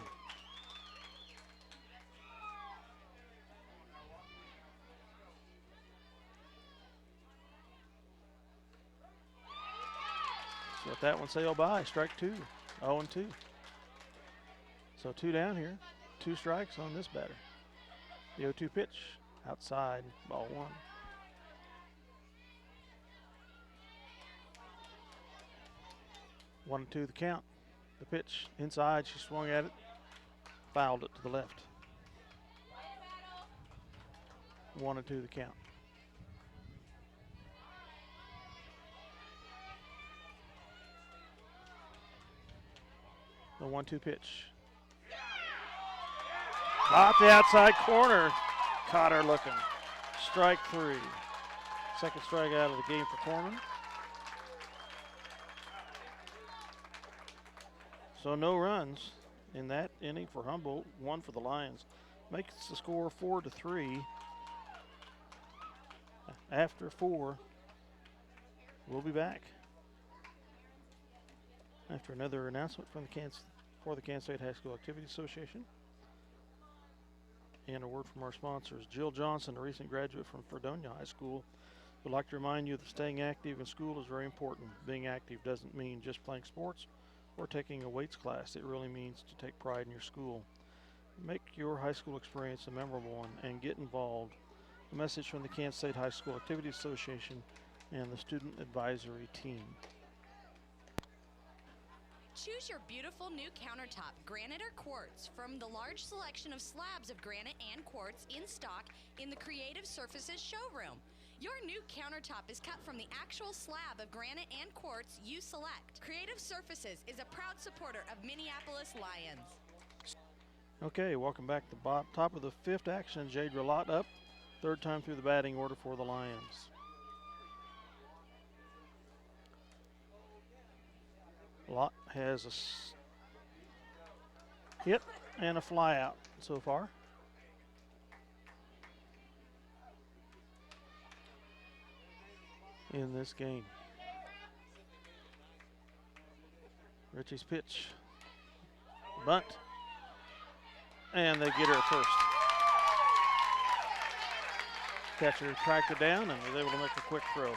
So let that one sail by, strike 2, 0-2. So 2 down here, 2 strikes on this batter. The 0-2 pitch, outside, ball 1. 1-2 the count. The pitch inside, she swung at it, fouled it to the left. 1-2 the count. The 1-2 pitch. Out the outside corner. Caught her looking. Strike 3. Second strikeout of the game for Corman. So no runs in that inning for Humboldt, 1 for the Lions. Makes the score 4-3. After 4, we'll be back after another announcement from the Kansas State High School Activity Association and a word from our sponsors. Jill Johnson, a recent graduate from Fredonia High School, would like to remind you that staying active in school is very important. Being active doesn't mean just playing sports or taking a weights class. It really means to take pride in your school. Make your high school experience a memorable one and get involved. A message from the Kansas State High School Activity Association and the Student Advisory Team. Choose your beautiful new countertop, granite or quartz, from the large selection of slabs of granite and quartz in stock in the Creative Surfaces showroom. Your new countertop is cut from the actual slab of granite and quartz you select. Creative Surfaces is a proud supporter of Minneapolis Lions. Okay, welcome back to the top of the 5th action. Jade Relot up, 3rd time through the batting order for the Lions. Lott has a hit and a fly out so far. In this game. Richie's pitch. Bunt. And they get her at first. Catcher tracked it down and was able to make a quick throw.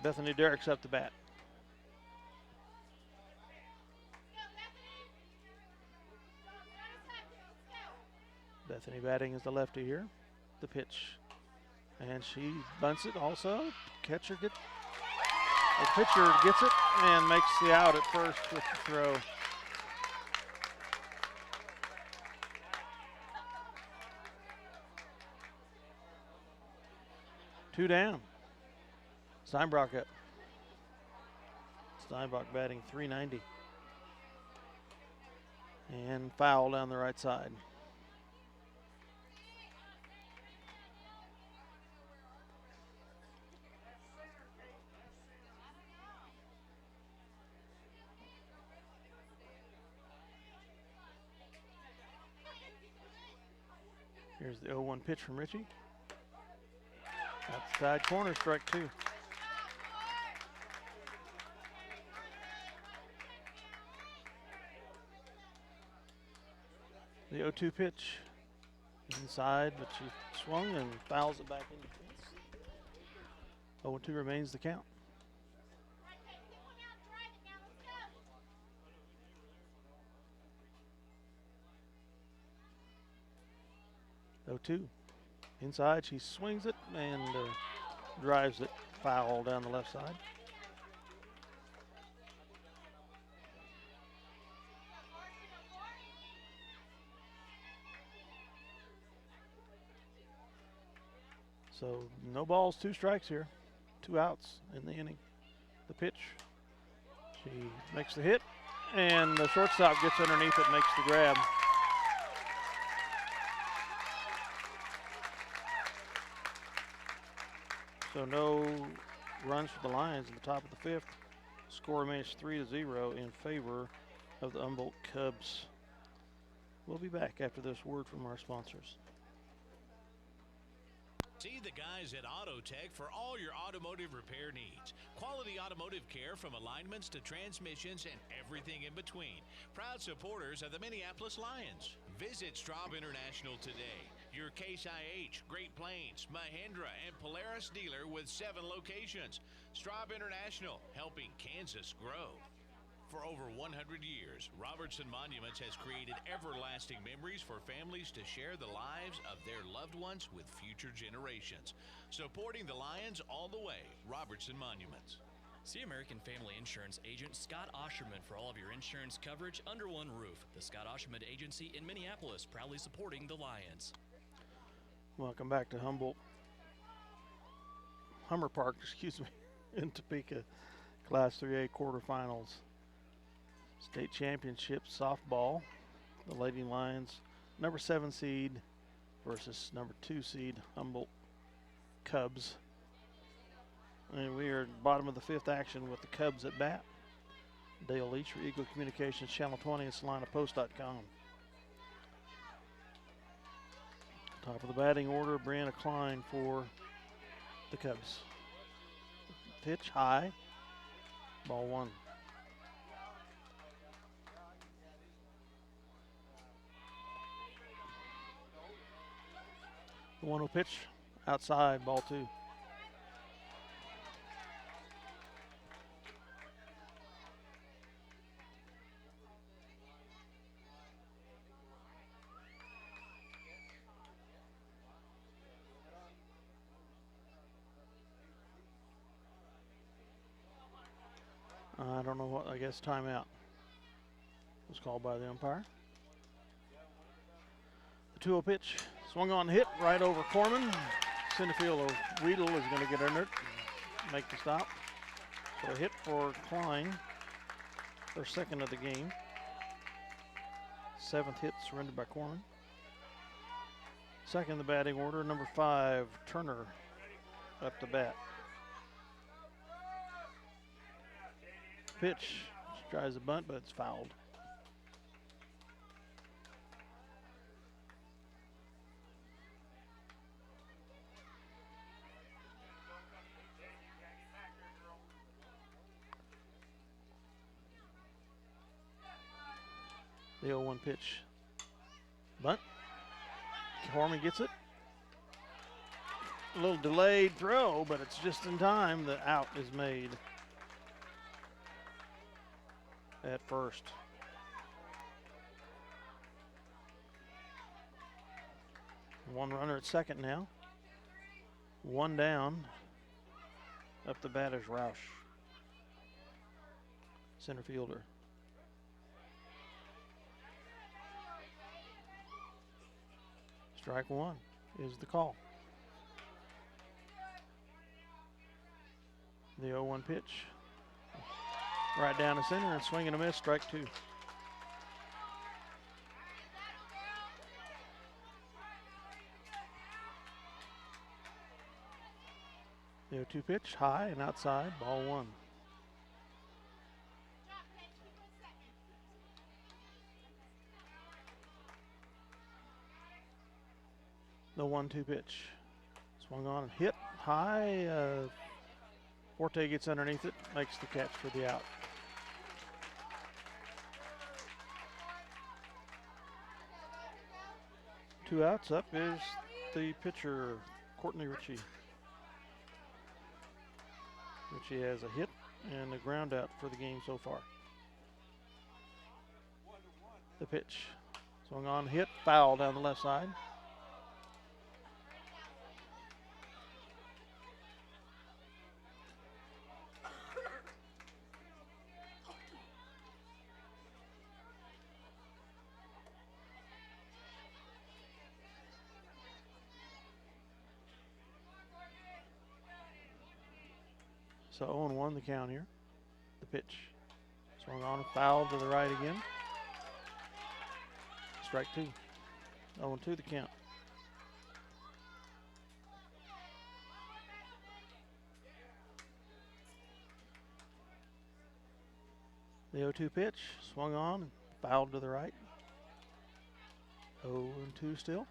Bethany Derrick's up to bat. Bethany batting is the lefty here. The pitch. And she bunts it also. The pitcher gets it and makes the out at first with the throw. Two down. Steinbrock up. Steinbrock batting .390. And foul down the right side. Here's the 0-1 pitch from Richie. Outside corner, strike 2. The 0-2 pitch inside, but she swung and fouls it back into fence. 0-2 remains the count. Inside, she swings it and drives it foul down the left side. So no balls, 2 strikes here. 2 outs in the inning. The pitch. She makes the hit, and the shortstop gets underneath it, makes the grab. So no runs for the Lions in the top of the 5th. Score remains 3-0 in favor of the Humboldt Cubs. We'll be back after this word from our sponsors. See the guys at AutoTech for all your automotive repair needs. Quality automotive care from alignments to transmissions and everything in between. Proud supporters of the Minneapolis Lions. Visit Straub International today. Your Case IH, Great Plains, Mahindra, and Polaris dealer with 7 locations. Straub International, helping Kansas grow. For over 100 years, Robertson Monuments has created everlasting memories for families to share the lives of their loved ones with future generations. Supporting the Lions all the way, Robertson Monuments. See American Family Insurance agent Scott Osherman for all of your insurance coverage under one roof. The Scott Osherman Agency in Minneapolis, proudly supporting the Lions. Welcome back to Hummer Park, in Topeka, Class 3A quarterfinals. State championship softball. The Lady Lions, number 7 seed versus number 2 seed Humboldt Cubs. And we are bottom of the 5th action with the Cubs at bat. Dale Leech for Eagle Communications, Channel 20 and SalinaPost.com. Top of the batting order, Brianna Klein for the Cubs. Pitch high, ball 1. The 1-0 pitch outside, ball 2. I don't know what, I guess timeout was called by the umpire. The 2-0 pitch, swung on, hit right over Corman. Center fielder Weedle is going to get under it and make the stop. So a hit for Klein, their 2nd of the game. 7th hit surrendered by Corman. 2nd in the batting order, number 5, Turner, up the bat. Pitch, tries the bunt, but it's fouled. The 0-1 pitch. Bunt. Corman gets it. A little delayed throw, but it's just in time. The out is made at first. One runner at second now. 1 down. Up the bat is Roush, center fielder. Strike 1 is the call. The 0-1 pitch. Right down the center and swing and a miss, strike 2. The 0-2 pitch, high and outside, ball 1. The 1-2 pitch. Swung on and hit high. Forte gets underneath it, makes the catch for the out. Two outs. Up is the pitcher, Courtney Ritchie. Ritchie has a hit and a ground out for the game so far. The pitch. Swung on, hit, foul down the left side. So 0-1 the count here. The pitch. Swung on and foul to the right again. Strike 2. 0-2 the count. The 0-2 pitch. Swung on and fouled to the right. 0-2 still.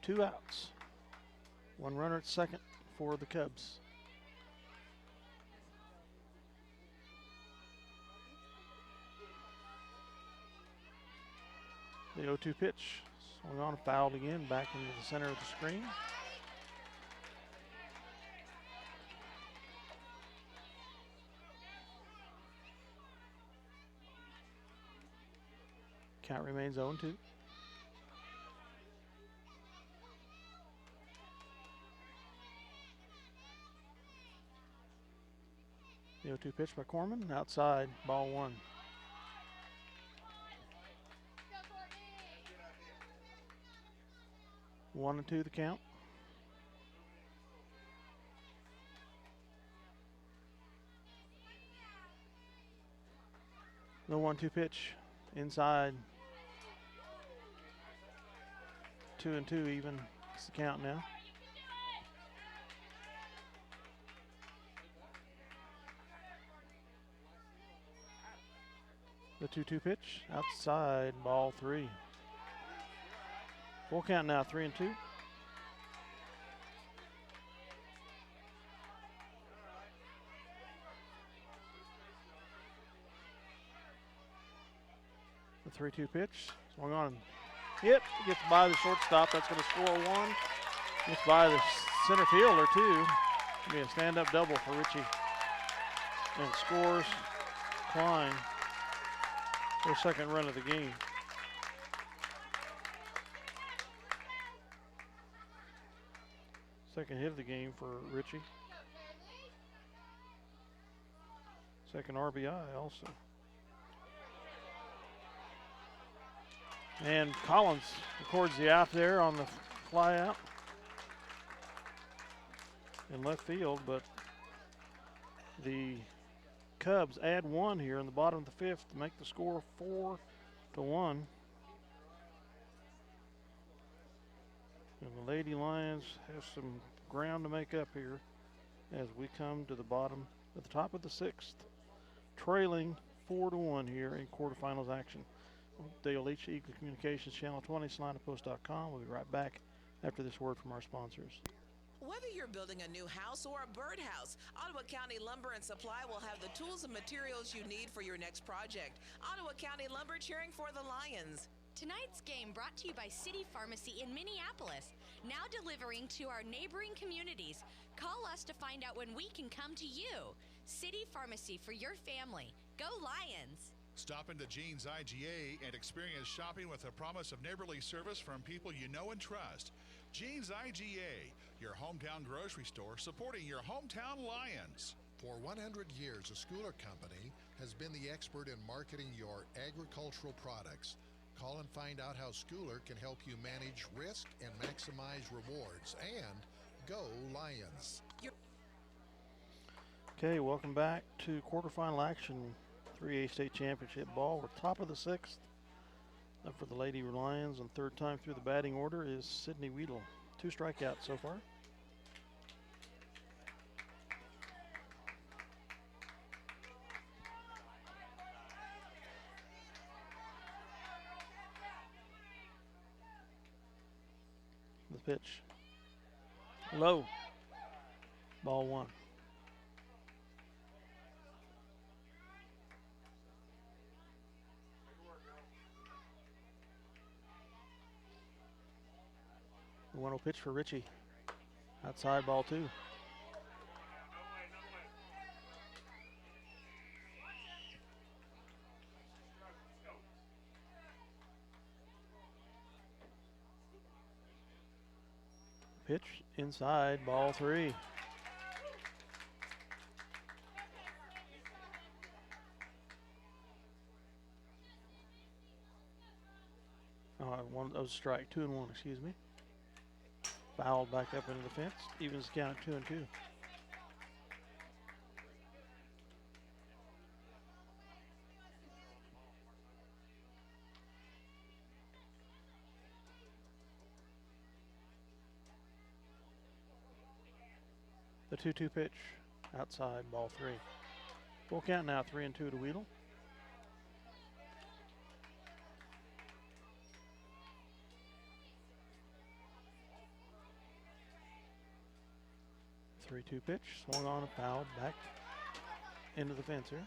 2 outs. 1 runner at second for the Cubs. The 0-2 pitch, swung on and fouled again, back into the center of the screen. Count remains 0-2. The 0-2 pitch by Corman, outside, ball 1. One and 2 the count. The 1-2 pitch inside. 2 and 2 even. It's the count now. The 2-2 pitch, outside, ball 3. Full count now, 3-2. The 3-2 pitch, swung on and hit. Gets by the shortstop. That's going to score 1. Gets by the center fielder too. Be a stand-up double for Ritchie. And scores Klein their second run of the game. Second hit of the game for Ritchie. Second RBI also. And Collins records the out there on the fly out in left field, but the Cubs add 1 here in the bottom of the 5th to make the score 4-1. And the Lady Lions have some ground to make up here as we come to the bottom at the top of the 6th, trailing 4-1 here in quarterfinals action. Dale Leech, Eagle Communications, Channel 20, SalinaPost.com. We'll be right back after this word from our sponsors. Whether you're building a new house or a birdhouse, Ottawa County Lumber and Supply will have the tools and materials you need for your next project. Ottawa County Lumber, cheering for the Lions. Tonight's game brought to you by City Pharmacy in Minneapolis, now delivering to our neighboring communities. Call us to find out when we can come to you. City Pharmacy for your family. Go Lions! Stop into Jean's IGA and experience shopping with a promise of neighborly service from people you know and trust. Jean's IGA, your hometown grocery store supporting your hometown Lions. For 100 years, a Schooler Company has been the expert in marketing your agricultural products. Call and find out how Schooler can help you manage risk and maximize rewards. And go Lions. Okay, welcome back to quarterfinal action. 3A state championship ball. We're top of the 6th. Up for the Lady Lions, and third time through the batting order is Sydney Weedle. 2 strikeouts so far. The pitch. Low. Ball 1. The 1-0 pitch for Ritchie. Outside, ball 2. Pitch inside, ball 3. One that was a strike, 2-1, excuse me. Fouled back up into the fence, evens the count at 2-2. The 2-2 pitch, outside, ball 3. Full count now, 3-2 to Weedle. The 3-2 pitch, swung on and fouled back into the fence here.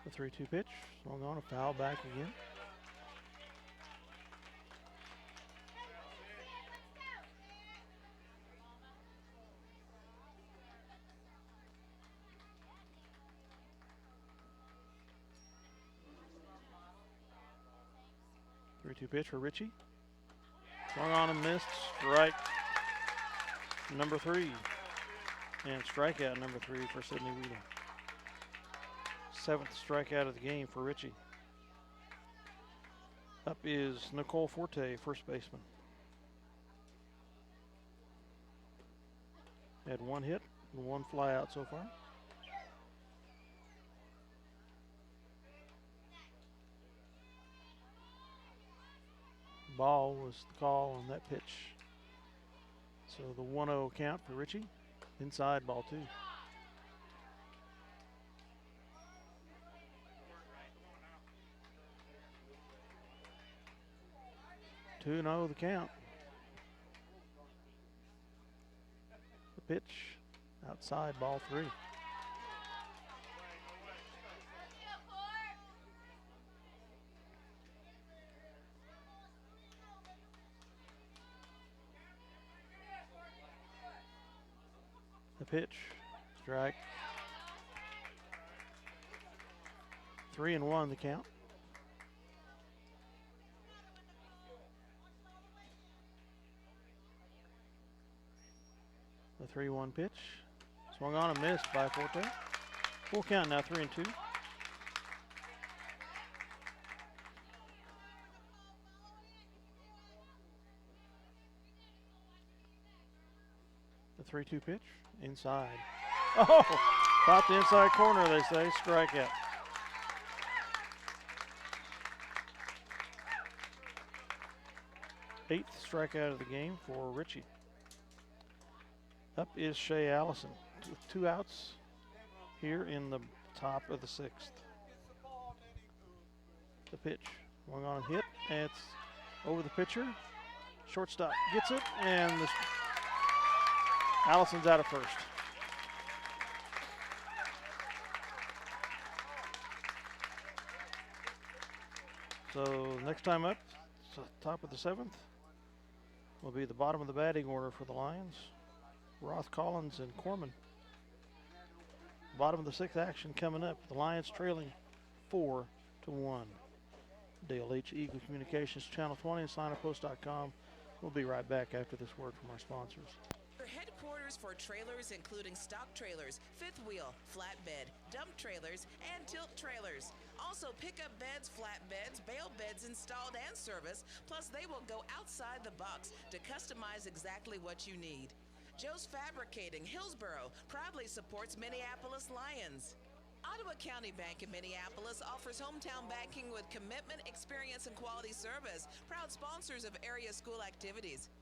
The 3-2 pitch, swung on and fouled back again. The 3-2 pitch for Ritchie. Swung on and missed. Strike number 3. And strikeout number 3 for Sydney Weedle. 7th strikeout of the game for Ritchie. Up is Nicole Forte, first baseman. Had 1 hit and 1 fly out so far. Ball was the call on that pitch. So the 1-0 count for Richie. Inside, ball 2. 2-0 the count. The pitch, outside, ball 3. The pitch, strike. 3-1 the count. The 3-1 pitch, swung on and missed by Forte. Full count now, 3-2. The 3-2 pitch, inside. Oh, caught the inside corner, they say, strikeout. Eighth strikeout of the game for Richie. Up is Shea Allison with 2 outs here in the top of the 6th. The pitch, swung on and hit, and it's over the pitcher. Shortstop gets it, and Allison's out at first. So next time up, top of the 7th, will be the bottom of the batting order for the Lions. Roth, Collins, and Corman. Bottom of the 6th action coming up. The Lions trailing 4-1. Dale Leech, Eagle Communications, Channel 20, and SignUpPost.com. We'll be right back after this word from our sponsors. Your headquarters for trailers, including stock trailers, fifth wheel, flatbed, dump trailers, and tilt trailers. Also, pickup beds, flatbeds, bale beds installed and serviced, plus they will go outside the box to customize exactly what you need. Joe's Fabricating, Hillsboro, proudly supports Minneapolis Lions. Ottawa County Bank in Minneapolis offers hometown banking with commitment, experience, and quality service. Proud sponsors of area school activities.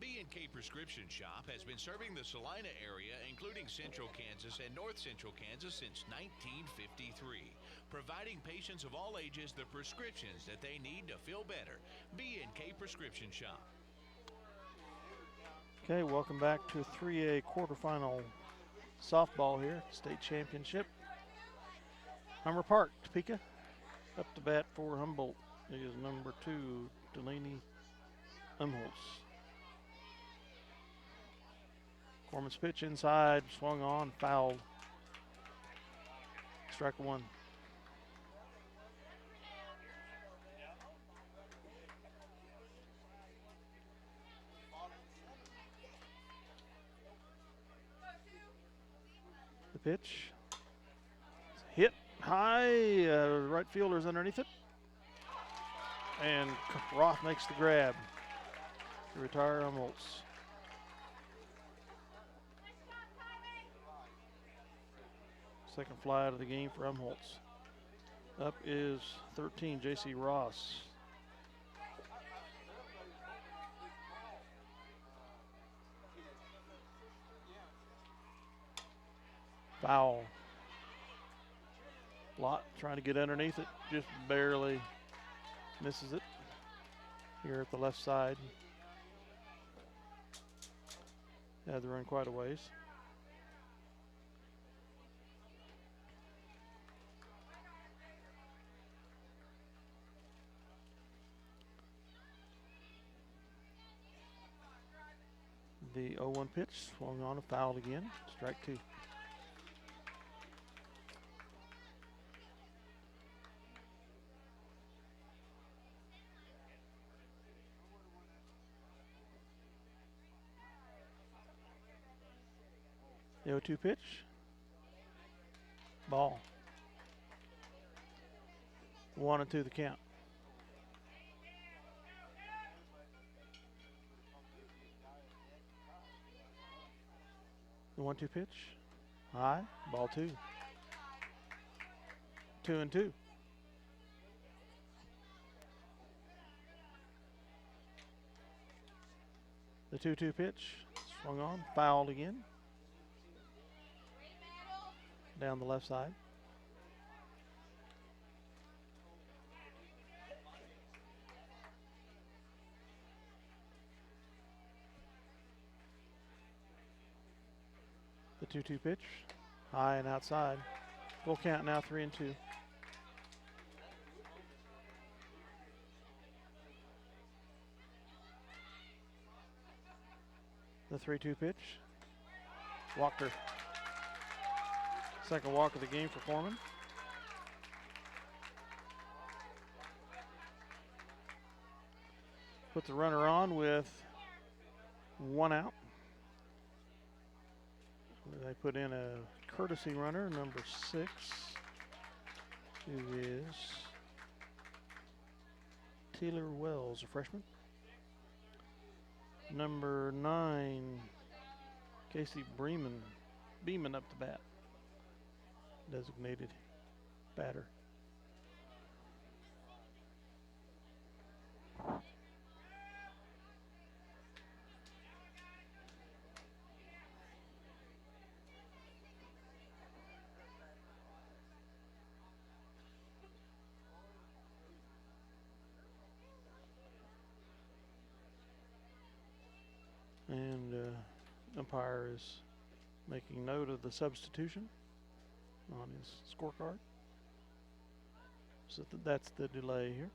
B&K Prescription Shop has been serving the Salina area, including Central Kansas and North Central Kansas, since 1953, providing patients of all ages the prescriptions that they need to feel better. B&K Prescription Shop. Okay, welcome back to 3A quarterfinal softball here, state championship. Hummer Park, Topeka. Up to bat for Humboldt is number 2, Delaney Umholtz. Corman's pitch inside, swung on, fouled. Strike 1. The pitch, hit high, right fielder's underneath it, and Roth makes the grab to retire Umholtz. Second fly out of the game for Umholtz. Up is 13, J.C. Ross. Foul. Lott trying to get underneath it, just barely misses it here at the left side. Had to run quite a ways. The 0-1 pitch, swung on and fouled again, strike 2. The 0-2 pitch, ball. 1-2 the count. The 1-2 pitch, high, ball 2. 2-2. The 2-2 pitch, swung on, fouled again. Down the left side. The 2-2 pitch, high and outside. Full count now, 3-2. The 3-2 pitch, walked her. Second walk of the game for Foreman. Put the runner on with 1 out. They put in a courtesy runner, number 6, who is Taylor Wells, a freshman. Number 9, Casey Beeman up the bat. Designated batter. And umpire is making note of the substitution on his scorecard. So that's the delay here.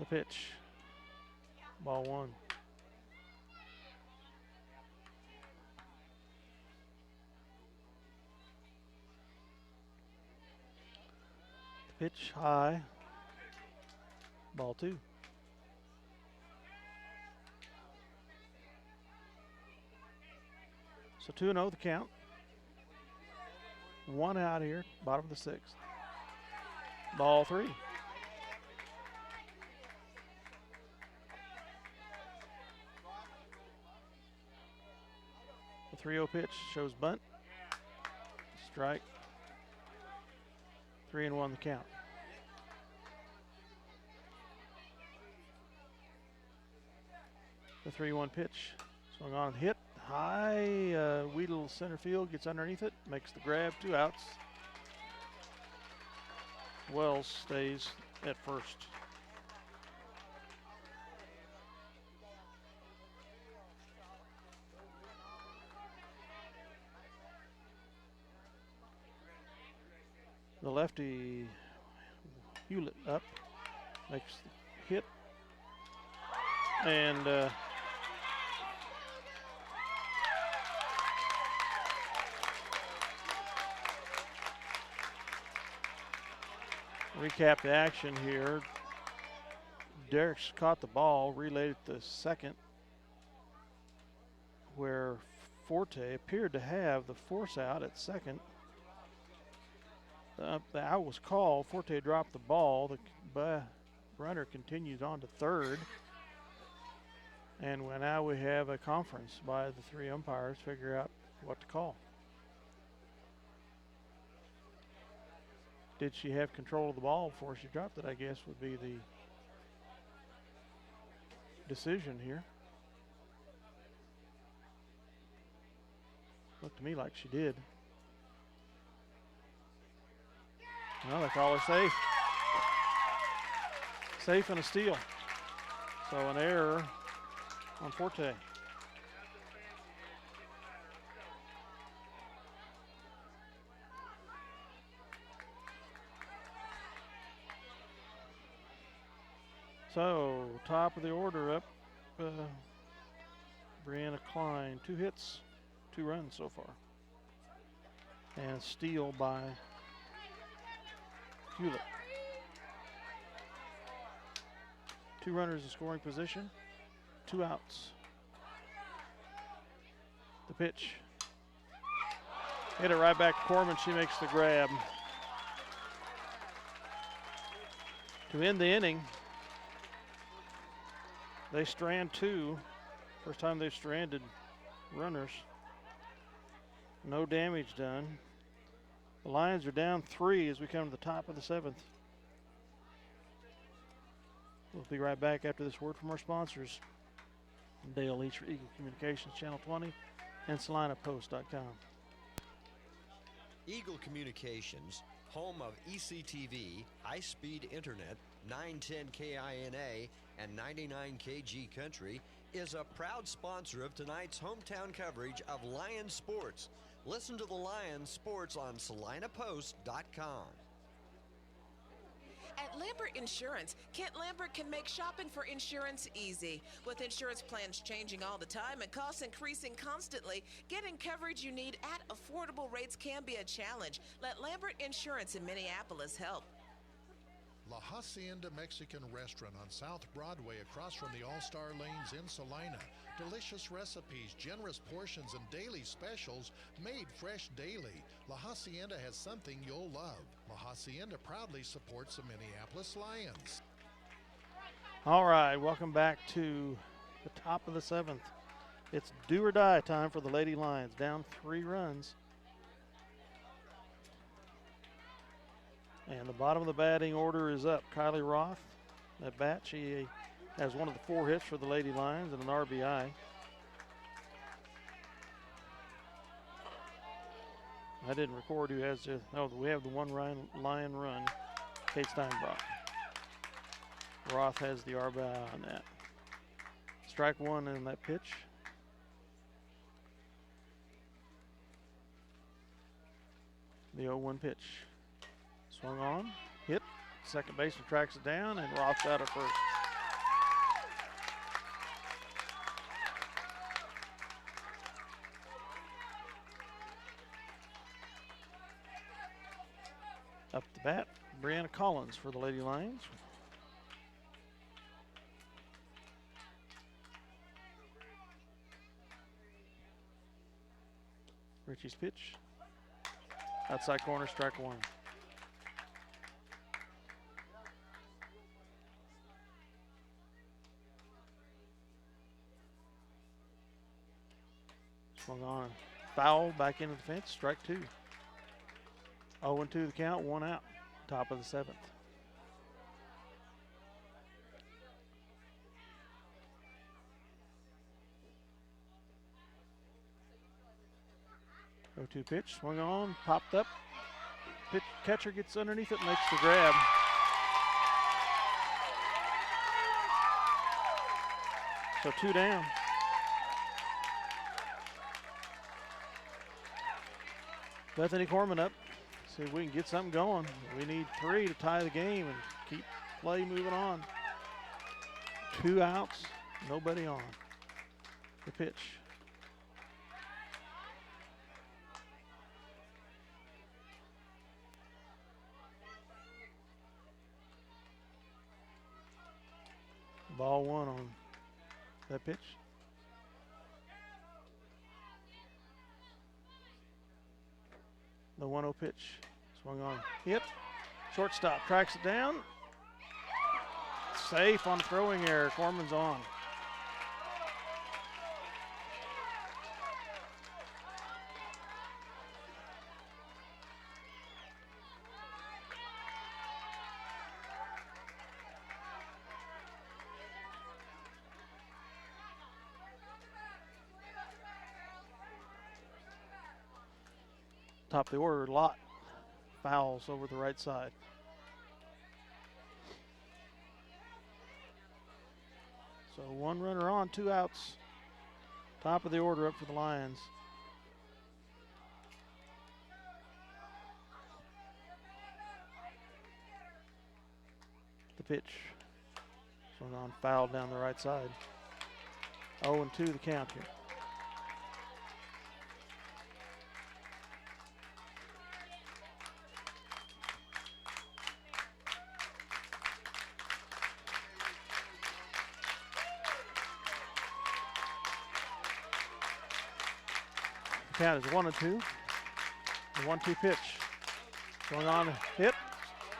The pitch, ball 1. Pitch high, ball 2. So 2-0 the count. 1 out here, bottom of the 6th. Ball 3. The 3-0 pitch shows bunt, strike. 3-1 the count. The 3-1 pitch, swung on, hit high. Weedle center field gets underneath it, makes the grab, 2 outs. Wells stays at first. The lefty Hewlett up, makes the hit, and recap the action here. Derrick's caught the ball, relayed it to second, where Forte appeared to have the force out at second. The out was called. Forte dropped the ball. The runner continues on to third. And now we have a conference by the 3 umpires to figure out what to call. Did she have control of the ball before she dropped it, I guess, would be the decision here. Looked to me like she did. Well, they call her safe. Safe and a steal. So an error on Forte. So top of the order up, Brianna Klein, 2 hits, 2 runs so far. And steal by Hewlett. 2 runners in scoring position, 2 outs. The pitch. Hit it right back to Corman. She makes the grab. To end the inning, they strand 2. First time they've stranded runners. No damage done. The Lions are down 3 as we come to the top of the 7th. We'll be right back after this word from our sponsors. Dale Leech for Eagle Communications, Channel 20, and SalinaPost.com. Eagle Communications, home of ECTV, high-speed internet, 910 KINA, and 99 KG Country, is a proud sponsor of tonight's hometown coverage of Lions sports. Listen to the Lions sports on SalinaPost.com. At Lambert Insurance, Kent Lambert can make shopping for insurance easy. With insurance plans changing all the time and costs increasing constantly, getting coverage you need at affordable rates can be a challenge. Let Lambert Insurance in Minneapolis help. La Hacienda Mexican Restaurant on South Broadway across from the All-Star Lanes in Salina. Delicious recipes, generous portions, and daily specials made fresh daily. La Hacienda has something you'll love. La Hacienda proudly supports the Minneapolis Lions. All right, welcome back to the top of the 7th. It's do or die time for the Lady Lions, down 3 runs. And the bottom of the batting order is up. Kylie Roth at bat. She has one of the 4 hits for the Lady Lions and an RBI. I didn't record who has the, we have the one Lion run, Kate Steinbrock. Roth has the RBI on that. Strike 1 in that pitch. The 0-1 pitch. Swung on, hit. Second baseman tracks it down, and Roth's out at first. Up the bat, Brianna Collins for the Lady Lions. Richie's pitch. Outside corner, strike 1. Swung on, foul back into the fence, strike 2. 0-2 the count, 1 out, top of the 7th. O2 pitch, swung on, popped up. Pitch, catcher gets underneath it, makes the grab. So 2 down. Bethany Corman up. See if we can get something going. We need 3 to tie the game and keep play moving on. 2 outs, nobody on. The pitch. Ball 1 on that pitch. The 1-0 pitch. Swung on. Hit. Shortstop tracks it down. Safe on throwing error. Corman's on. Top of the order, Lott fouls over the right side. So 1 runner on, 2 outs. Top of the order up for the Lions. The pitch. Swung on, fouled down the right side. 0-2 the count here. Count is 1-2. The 1-2 pitch. Going on, hit.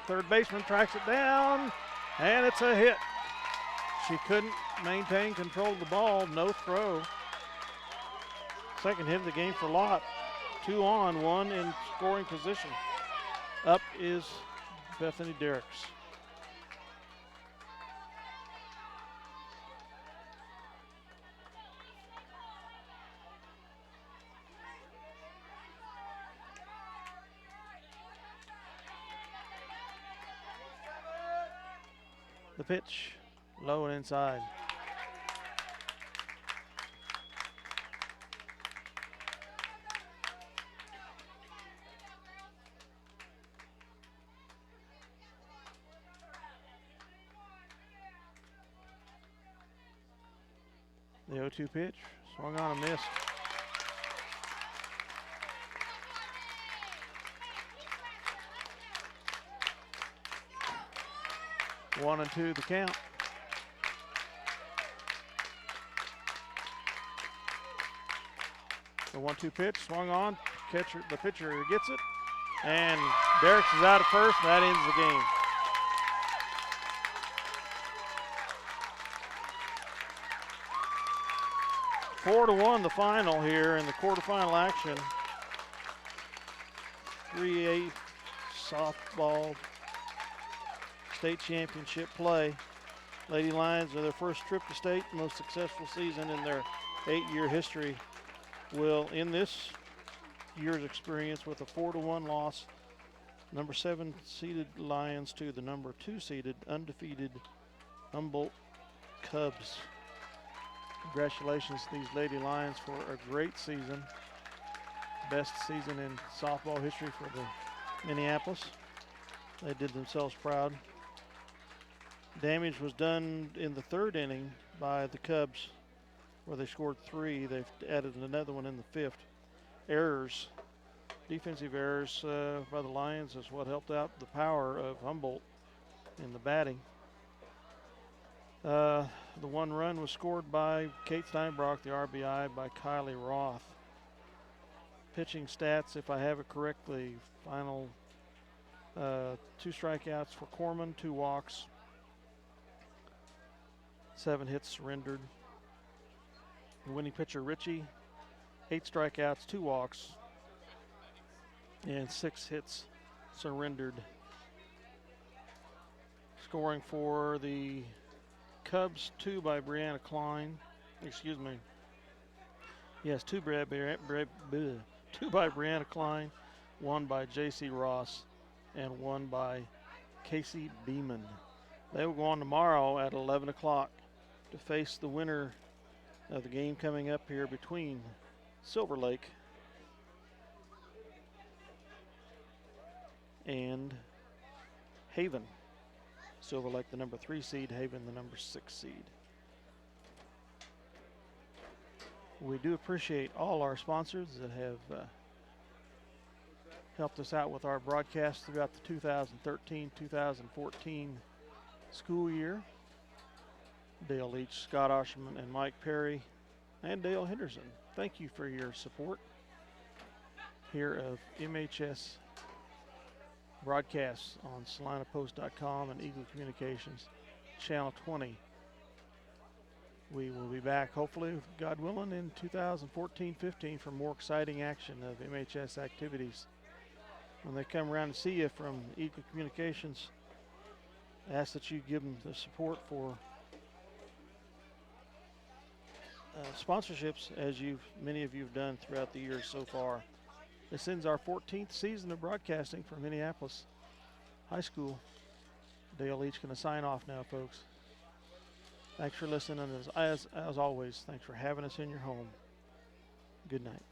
Third baseman tracks it down, and it's a hit. She couldn't maintain control of the ball, no throw. Second hit of the game for Lott. 2 on, 1 in scoring position. Up is Bethany Derricks. The pitch, low and inside. The 0-2 pitch, swung on and missed. One and two the count. The 1-2 pitch, swung on. The pitcher gets it, and Derricks is out at first, and that ends the game. Four to 1 the final here in the quarterfinal action. 3A softball state championship play. Lady Lions are their first trip to state, most successful season in their 8-year history, will end this year's experience with a 4-1 loss. Number 7 seeded Lions to the number 2 seeded undefeated Humboldt Cubs. Congratulations to these Lady Lions for a great season. Best season in softball history for the Minneapolis. They did themselves proud. Damage was done in the 3rd inning by the Cubs, where they scored 3. They've added another one in the 5th. Errors, defensive errors by the Lions is what helped out the power of Humboldt in the batting. The 1 run was scored by Kate Steinbrock, the RBI by Kylie Roth. Pitching stats, if I have it correctly, final 2 strikeouts for Corman, 2 walks, 7 hits surrendered. The winning pitcher, Ritchie, 8 strikeouts, 2 walks, and 6 hits surrendered. Scoring for the Cubs, 2 by Brianna Klein. Excuse me. Yes, 2 by Brianna Klein, 1 by J.C. Ross, and 1 by Casey Beeman. They will go on tomorrow at 11 o'clock to face the winner of the game coming up here between Silver Lake and Haven. Silver Lake the number 3 seed, Haven the number 6 seed. We do appreciate all our sponsors that have helped us out with our broadcast throughout the 2013-2014 school year. Dale Leech, Scott Osherman, and Mike Perry, and Dale Henderson. Thank you for your support here of MHS broadcasts on SalinaPost.com and Eagle Communications Channel 20. We will be back, hopefully, God willing, in 2014-15 for more exciting action of MHS activities. When they come around to see you from Eagle Communications, I ask that you give them the support for sponsorships, as many of you have done throughout the years so far. This ends our 14th season of broadcasting for Minneapolis High School. Dale Leach going to sign off now, folks. Thanks for listening, and as always, thanks for having us in your home. Good night.